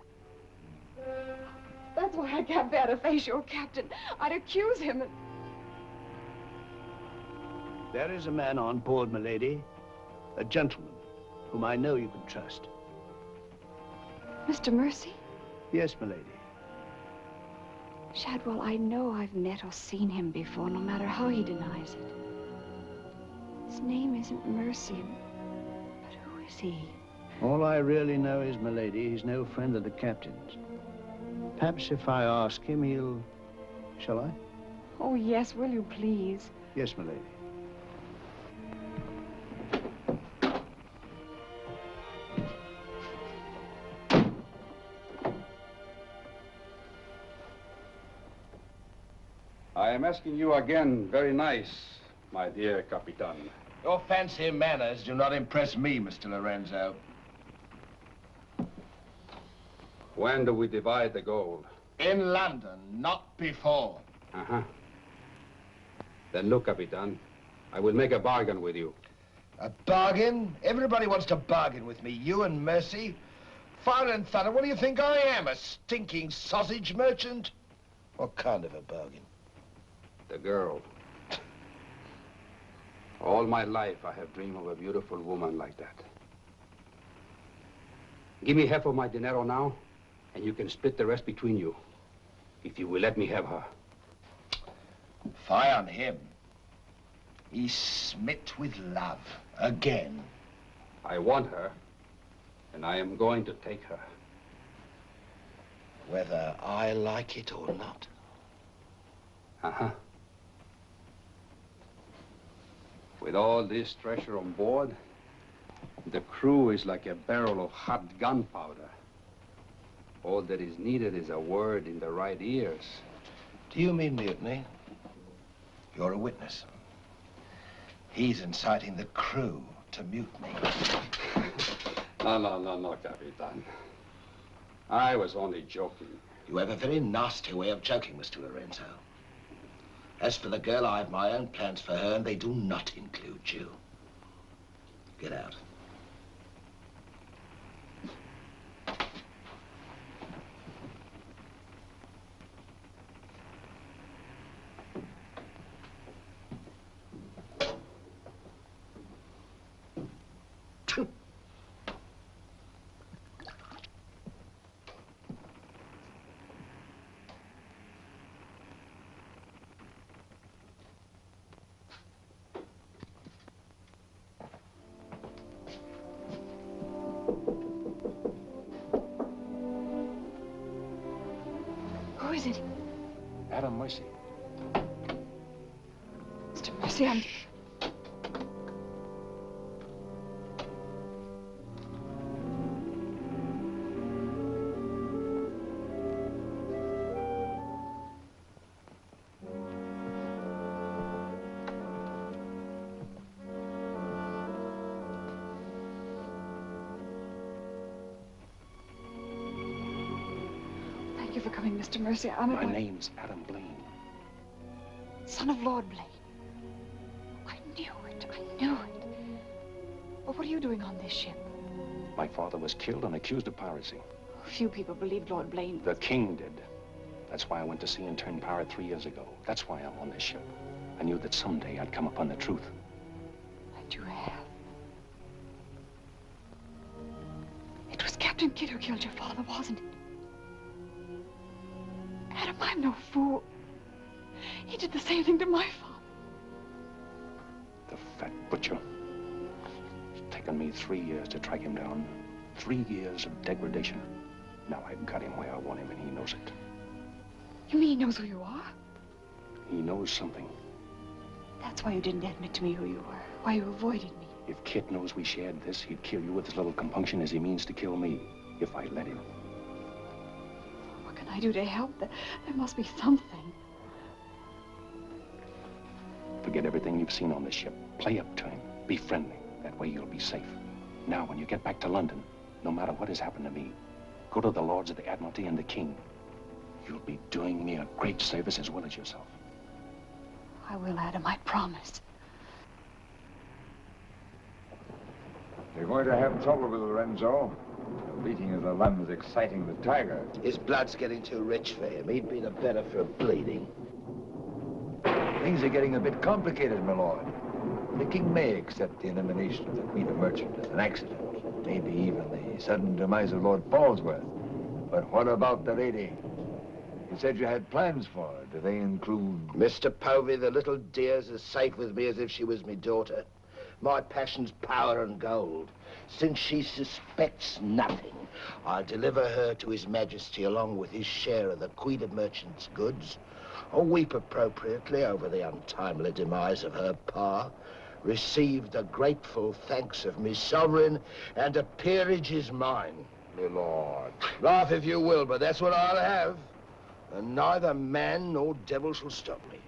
That's why I can't bear to face your captain. I'd accuse him. There is a man on board, milady. A gentleman whom I know you can trust. Mr. Mercy? Yes, milady. Shadwell, I know I've met or seen him before, no matter how he denies it. His name isn't Mercy, but who is he? All I really know is, milady, he's no friend of the captain's. Perhaps if I ask him, he'll... Shall I? Oh, yes, will you please? Yes, milady. I am asking you again, very nice, my dear Capitan. Your fancy manners do not impress me, Mr. Lorenzo. When do we divide the gold? In London, not before. Uh-huh. Then look, Capitan, I will make a bargain with you. A bargain? Everybody wants to bargain with me. You and Mercy. Fire and thunder, what do you think I am? A stinking sausage merchant? What kind of a bargain? The girl. All my life, I have dreamed of a beautiful woman like that. Give me half of my dinero now, and you can split the rest between you, if you will let me have her. Fie on him. He's smit with love, again. I want her, and I am going to take her. Whether I like it or not. Uh-huh. With all this treasure on board, the crew is like a barrel of hot gunpowder. All that is needed is a word in the right ears. Do you mean mutiny? You're a witness. He's inciting the crew to mutiny. No, Capitan. I was only joking. You have a very nasty way of joking, Mr. Lorenzo. As for the girl, I have my own plans for her, and they do not include you. Get out. Who is it? Madam Mercy. Mr. Mercy, I'm... Thank you for coming, Mr. Mercy. My name's Adam Blaine. Son of Lord Blaine. I knew it. I knew it. But what are you doing on this ship? My father was killed and accused of piracy. Few people believed Lord Blaine. The king did. That's why I went to sea and turned pirate 3 years ago. That's why I'm on this ship. I knew that someday I'd come upon the truth. And you have. It was Captain Kidd who killed your father, wasn't it? Adam, I'm no fool. He did the same thing to my father. The fat butcher. It's taken me 3 years to track him down. 3 years of degradation. Now I've got him where I want him, and he knows it. You mean he knows who you are? He knows something. That's why you didn't admit to me who you were. Why you avoided me. If Kit knows we shared this, he'd kill you with as little compunction as he means to kill me, if I let him. What can I do to help? There must be something. Forget everything you've seen on this ship. Play up to him. Be friendly. That way you'll be safe. Now, when you get back to London, no matter what has happened to me, go to the Lords of the Admiralty and the King. You'll be doing me a great service as well as yourself. I will, Adam, I promise. You're going to have trouble with Lorenzo. The beating of the lamb's exciting the tiger. His blood's getting too rich for him. He'd be the better for bleeding. Things are getting a bit complicated, my lord. The king may accept the elimination of the Queen of Merchant as an accident. Maybe even the sudden demise of Lord Falsworth. But what about the lady? You said you had plans for her. Do they include... Mr. Povey, the little dear's as safe with me as if she was me daughter. My passion's power and gold. Since she suspects nothing, I'll deliver her to His Majesty along with his share of the Queen of Merchant's goods. I'll weep appropriately over the untimely demise of her pa, receive the grateful thanks of me sovereign, and a peerage is mine. My lord. Laugh if you will, but that's what I'll have. And neither man nor devil shall stop me.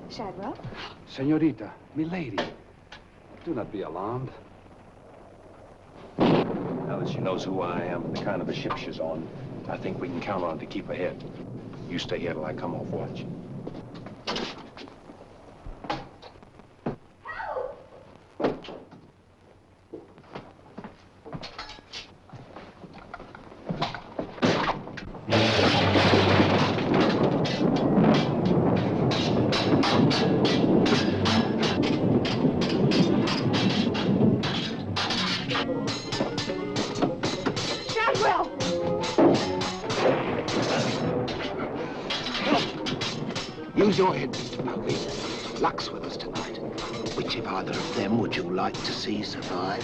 Shadwell? Senorita, milady, do not be alarmed. Now that she knows who I am and the kind of a ship she's on, I think we can count on her to keep ahead. You stay here till I come off watch. Use your head, Mr. Povey. Luck's with us tonight. Which of either of them would you like to see survive?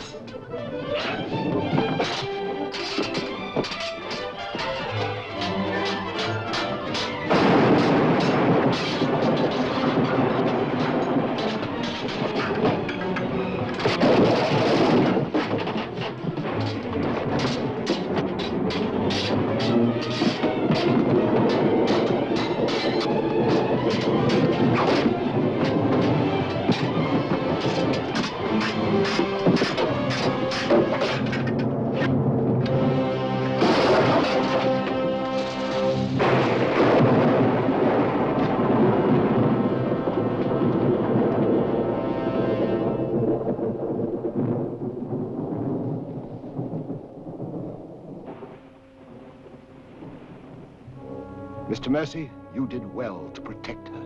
Mr. Mercy, you did well to protect her.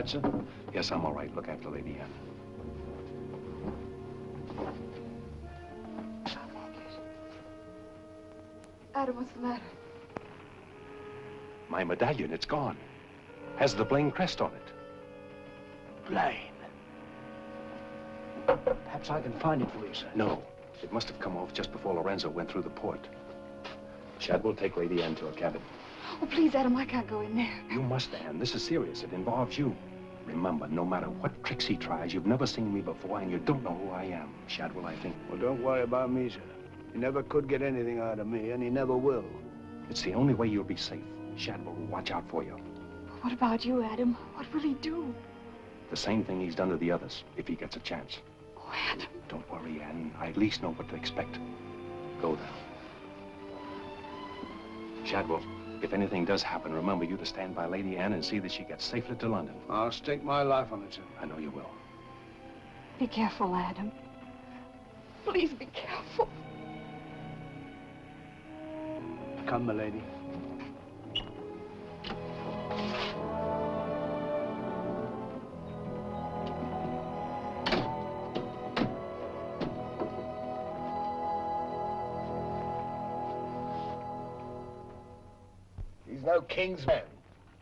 Sir? Yes, I'm all right. Look after Lady Anne. Adam, what's the matter? My medallion, it's gone. Has the Blaine crest on it. Blaine. Perhaps I can find it for you, sir. No. It must have come off just before Lorenzo went through the port. Shadwell, take Lady Anne to her cabin. Oh, please, Adam, I can't go in there. You must, Anne. This is serious. It involves you. Remember, no matter what tricks he tries, you've never seen me before, and you don't know who I am. Shadwell, I think. Well, don't worry about me, sir. He never could get anything out of me, and he never will. It's the only way you'll be safe. Shadwell will watch out for you. What about you, Adam? What will he do? The same thing he's done to the others, if he gets a chance. Oh, Adam. Don't worry, Anne. I at least know what to expect. Go now. Shadwell, if anything does happen, remember you to stand by Lady Anne and see that she gets safely to London. I'll stake my life on it, sir. I know you will. Be careful, Adam. Please be careful. Come, my lady. He's no king's man.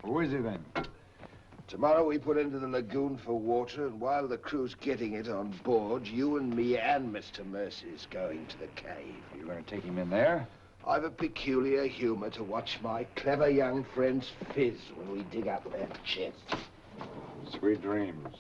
Who is he then? Tomorrow we put into the lagoon for water, and while the crew's getting it on board, you and me and Mr. Mercy's going to the cave. You're going to take him in there? I've a peculiar humor to watch my clever young friends fizz when we dig up that chest. Sweet dreams.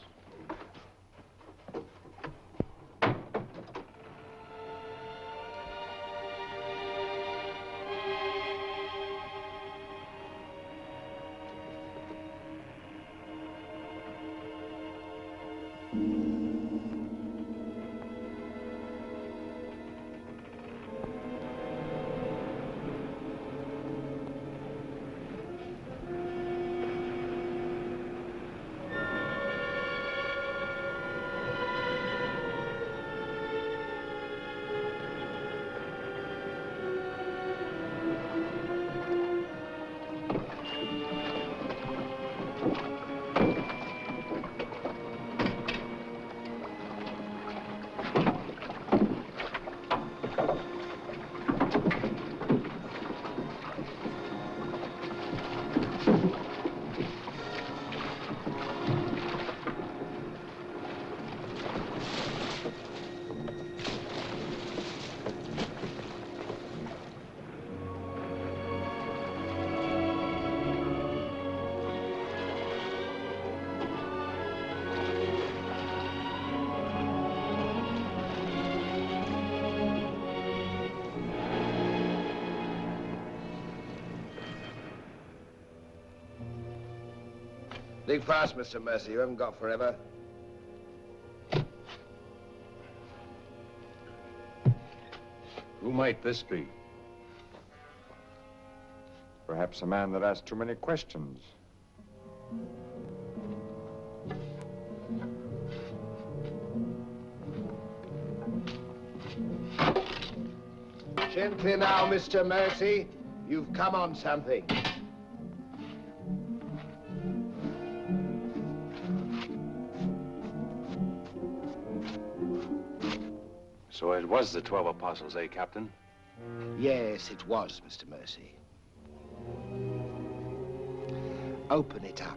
Dig fast, Mr. Mercy. You haven't got forever. Who might this be? Perhaps a man that asked too many questions. Gently now, Mr. Mercy. You've come on something. So it was the 12 apostles, eh, Captain? Yes, it was, Mr. Mercy. Open it up.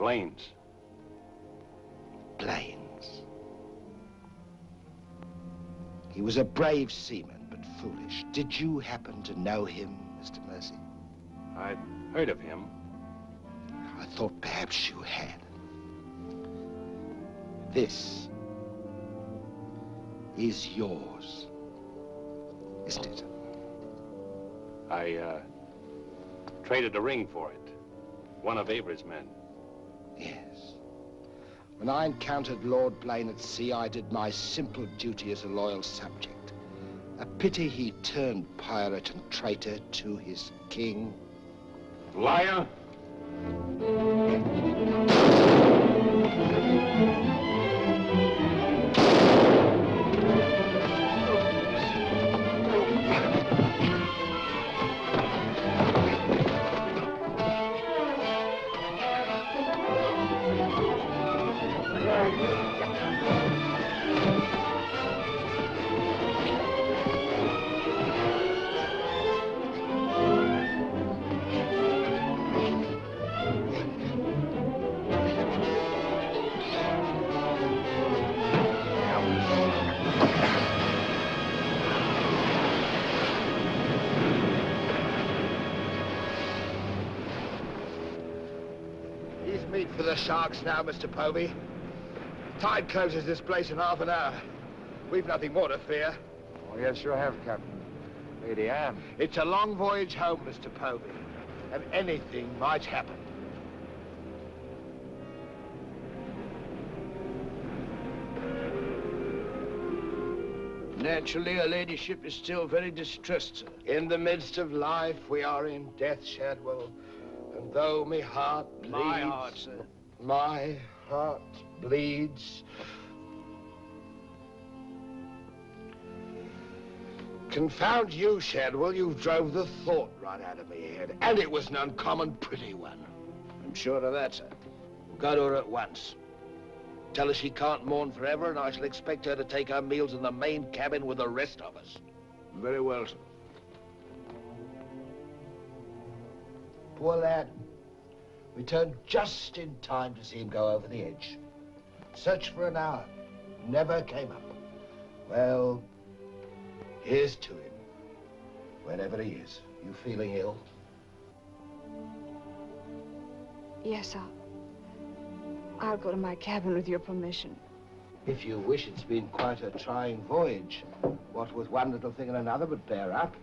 Blaine's. Blaine's. He was a brave seaman, but foolish. Did you happen to know him, Mr. Mercy? I'd heard of him. I thought perhaps you had. This is yours, isn't it? I, traded a ring for it. One of Avery's men. Yes. When I encountered Lord Blaine at sea, I did my simple duty as a loyal subject. A pity he turned pirate and traitor to his king. Liar! Make for the sharks now, Mr. Povey. Tide closes this place in half an hour. We've nothing more to fear. Oh, yes, you have, Captain. Lady Anne. It's a long voyage home, Mr. Povey, and anything might happen. Naturally, her ladyship is still very distressed, sir. In the midst of life, we are in death, Shadwell. And though my heart bleeds... My heart, sir. My heart bleeds... Confound you, Shadwell. You drove the thought right out of me head. And it was an uncommon pretty one. I'm sure of that, sir. Go to her at once. Tell her she can't mourn forever, and I shall expect her to take her meals in the main cabin with the rest of us. Very well, sir. Poor lad. Returned just in time to see him go over the edge. Searched for an hour. Never came up. Well, here's to him. Wherever he is. You feeling ill? Yes, I'll go to my cabin with your permission. If you wish, it's been quite a trying voyage. What with one little thing and another, but bear up.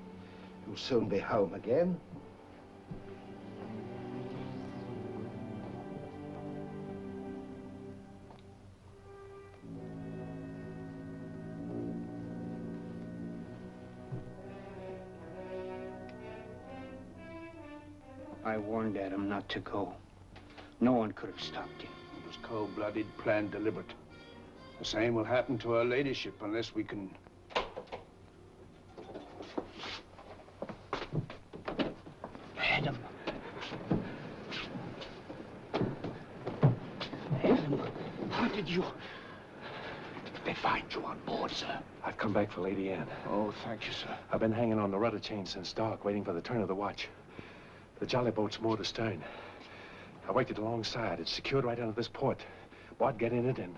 You'll soon be home again. I warned Adam not to go. No one could have stopped him. It was cold-blooded, planned, deliberate. The same will happen to her ladyship unless we can... Adam. Adam, how did you... They find you on board, sir? I've come back for Lady Anne. Oh, thank you, sir. I've been hanging on the rudder chain since dark, waiting for the turn of the watch. The jolly boat's moored astern. I worked it alongside. It's secured right under this port. Boyd, get in it and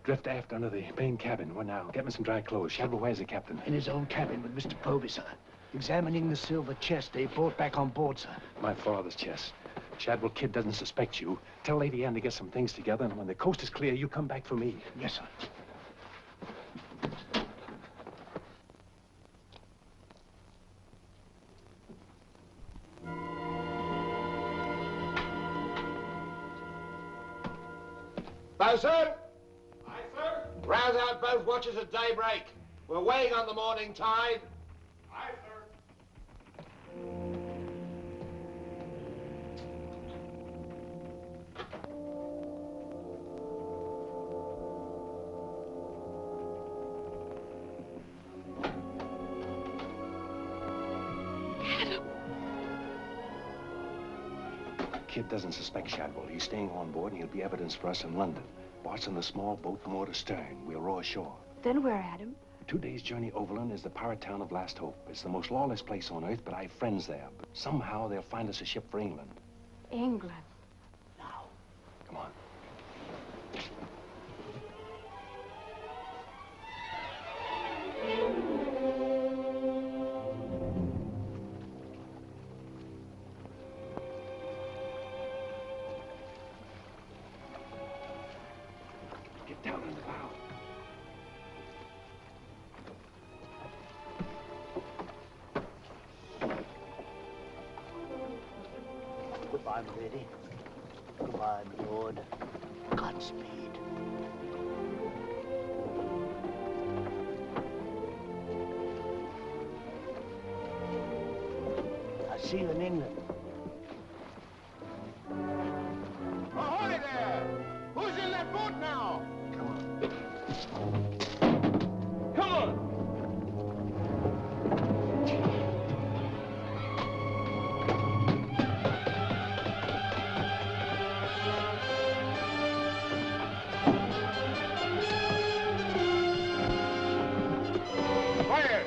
drift aft under the main cabin. Well, now, get me some dry clothes. Shadwell, where's the captain? In his own cabin with Mr. Povey, sir. Examining the silver chest they brought back on board, sir. My father's chest. Shadwell Kid doesn't suspect you. Tell Lady Anne to get some things together, and when the coast is clear, you come back for me. Yes, sir. Bosun! Aye, sir? Rouse out both watches at daybreak. We're weighing on the morning tide. Aye, sir. Kid doesn't suspect Shadwell. He's staying on board, and he'll be evidence for us in London. Bart's in the small boat moored astern. We'll row ashore. Then where, Adam? 2 days' journey overland is the pirate town of Last Hope. It's the most lawless place on earth, but I've friends there. But somehow they'll find us a ship for England. England. Come on. Get down in the bow. Goodbye, my lady. Goodbye, my lord. Godspeed. I'll see you in England. Ahoy there! Who's in that boat now? Come on! Fire!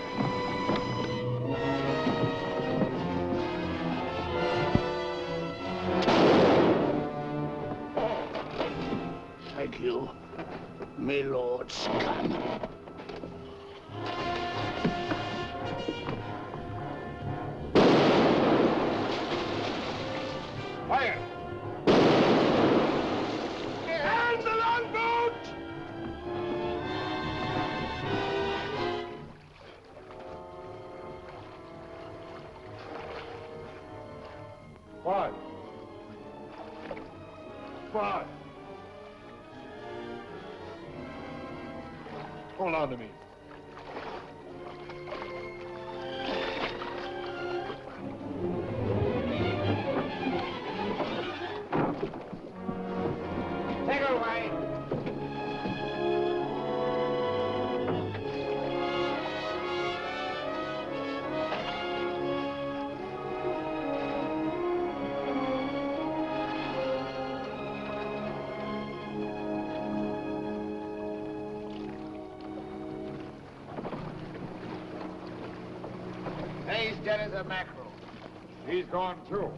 Thank you, my lord scum. Fire! Hold on to me. Take her away. He's dead as a mackerel. He's gone, too.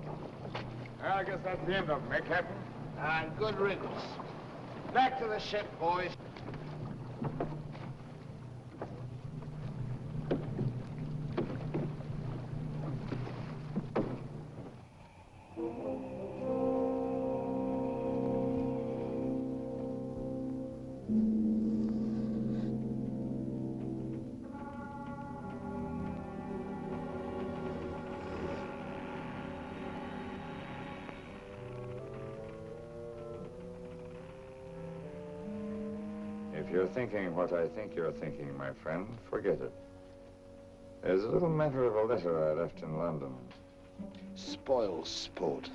I guess that's the end of him, eh, Captain? And good riddance. Back to the ship, boys. If you're thinking what I think you're thinking, my friend, forget it. There's a little matter of a letter I left in London. Spoil sport.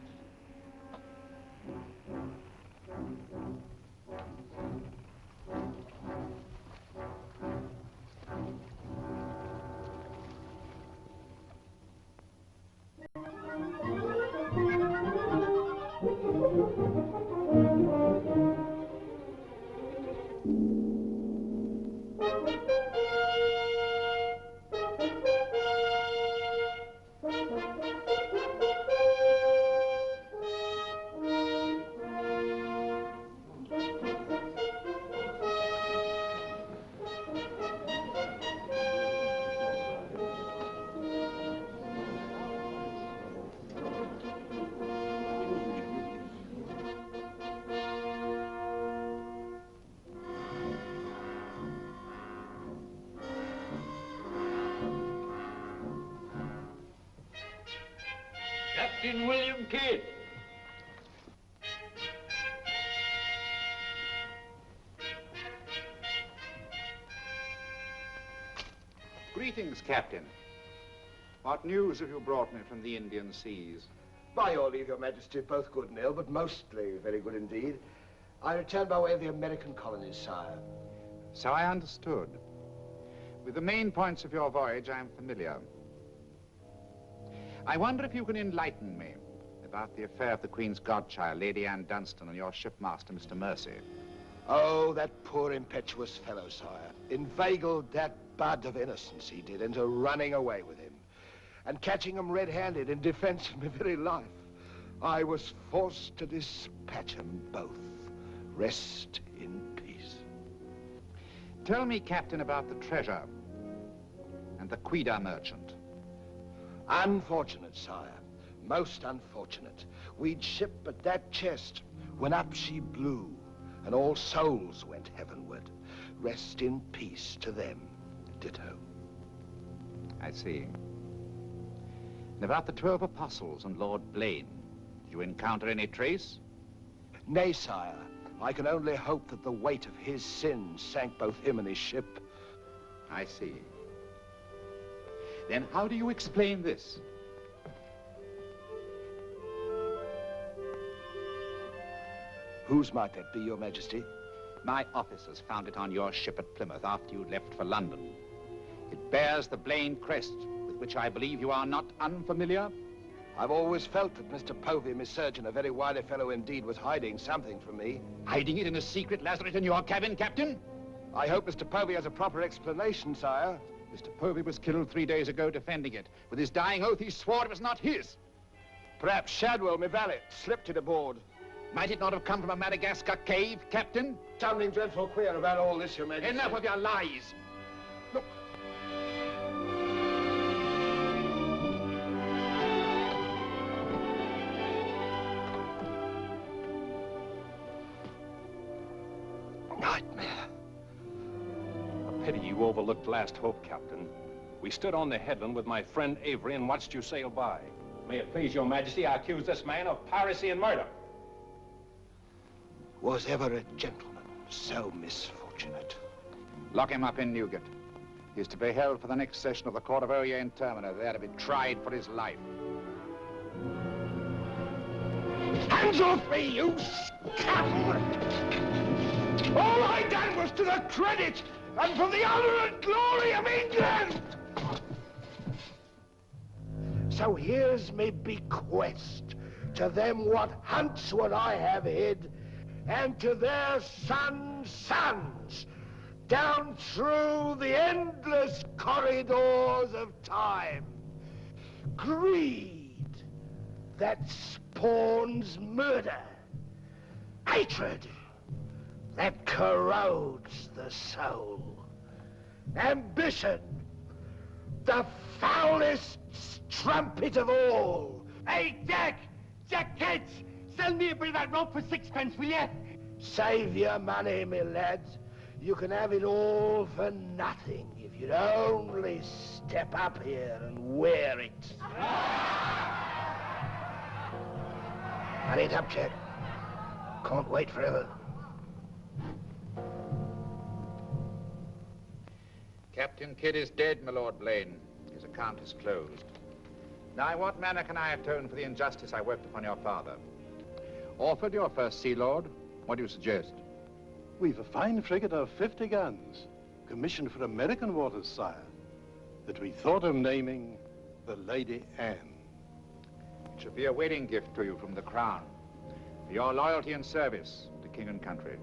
Captain William Kidd. Greetings, Captain. What news have you brought me from the Indian seas? By your leave, Your Majesty, both good and ill, but mostly very good indeed. I returned by way of the American colonies, sire. So I understood. With the main points of your voyage, I am familiar. I wonder if you can enlighten me about the affair of the Queen's godchild, Lady Anne Dunstan, and your shipmaster, Mr. Mercy. Oh, that poor impetuous fellow, sire. Inveigled that bud of innocence he did into running away with him. And catching him red-handed in defense of my very life. I was forced to dispatch them both. Rest in peace. Tell me, Captain, about the treasure and the Quida merchant. Unfortunate, sire. Most unfortunate. We'd ship but that chest when up she blew, and all souls went heavenward. Rest in peace to them. Ditto. I see. And about the 12 apostles and Lord Blaine, did you encounter any trace? Nay, sire. I can only hope that the weight of his sins sank both him and his ship. I see. Then how do you explain this? Whose might that be, Your Majesty? My officers found it on your ship at Plymouth after you left for London. It bears the Blaine crest, with which I believe you are not unfamiliar. I've always felt that Mr. Povey, Miss Surgeon, a very wily fellow indeed, was hiding something from me. Hiding it in a secret lazaret in your cabin, Captain? I hope Mr. Povey has a proper explanation, sire. Mr. Povey was killed 3 days ago defending it. With his dying oath, he swore it was not his. Perhaps Shadwell, my valet, slipped it aboard. Might it not have come from a Madagascar cave, Captain? Something dreadful queer about all this, Your Majesty. Enough of your lies. Look. Nightmare. A pity you overlooked last hope, Captain. We stood on the headland with my friend Avery and watched you sail by. May it please your Majesty, I accuse this man of piracy and murder. Was ever a gentleman so misfortunate? Lock him up in Newgate. He's to be held for the next session of the Court of Oyer in Termina, there to be tried for his life. Hands off me, you scoundrel! All I done was to the credit and for the honor and glory of England! So here's me bequest to them what hunts what I have hid, and to their sons' sons, down through the endless corridors of time. Greed that spawns murder. Hatred that corrodes the soul. Ambition, the foulest strumpet of all. Hey, Jack! Jack Ketch! Sell me a bit of that rope for 6 pence, will you? Save your money, me lads. You can have it all for nothing if you'd only step up here and wear it. Hurry it up, Jack. Can't wait forever. Captain Kidd is dead, my Lord Blaine. His account is closed. Now, in what manner can I atone for the injustice I worked upon your father? Orford, your first Sea Lord, what do you suggest? We've a fine frigate of 50 guns, commissioned for American waters, sire, that we thought of naming the Lady Anne. It should be a wedding gift to you from the Crown, for your loyalty and service to king and country.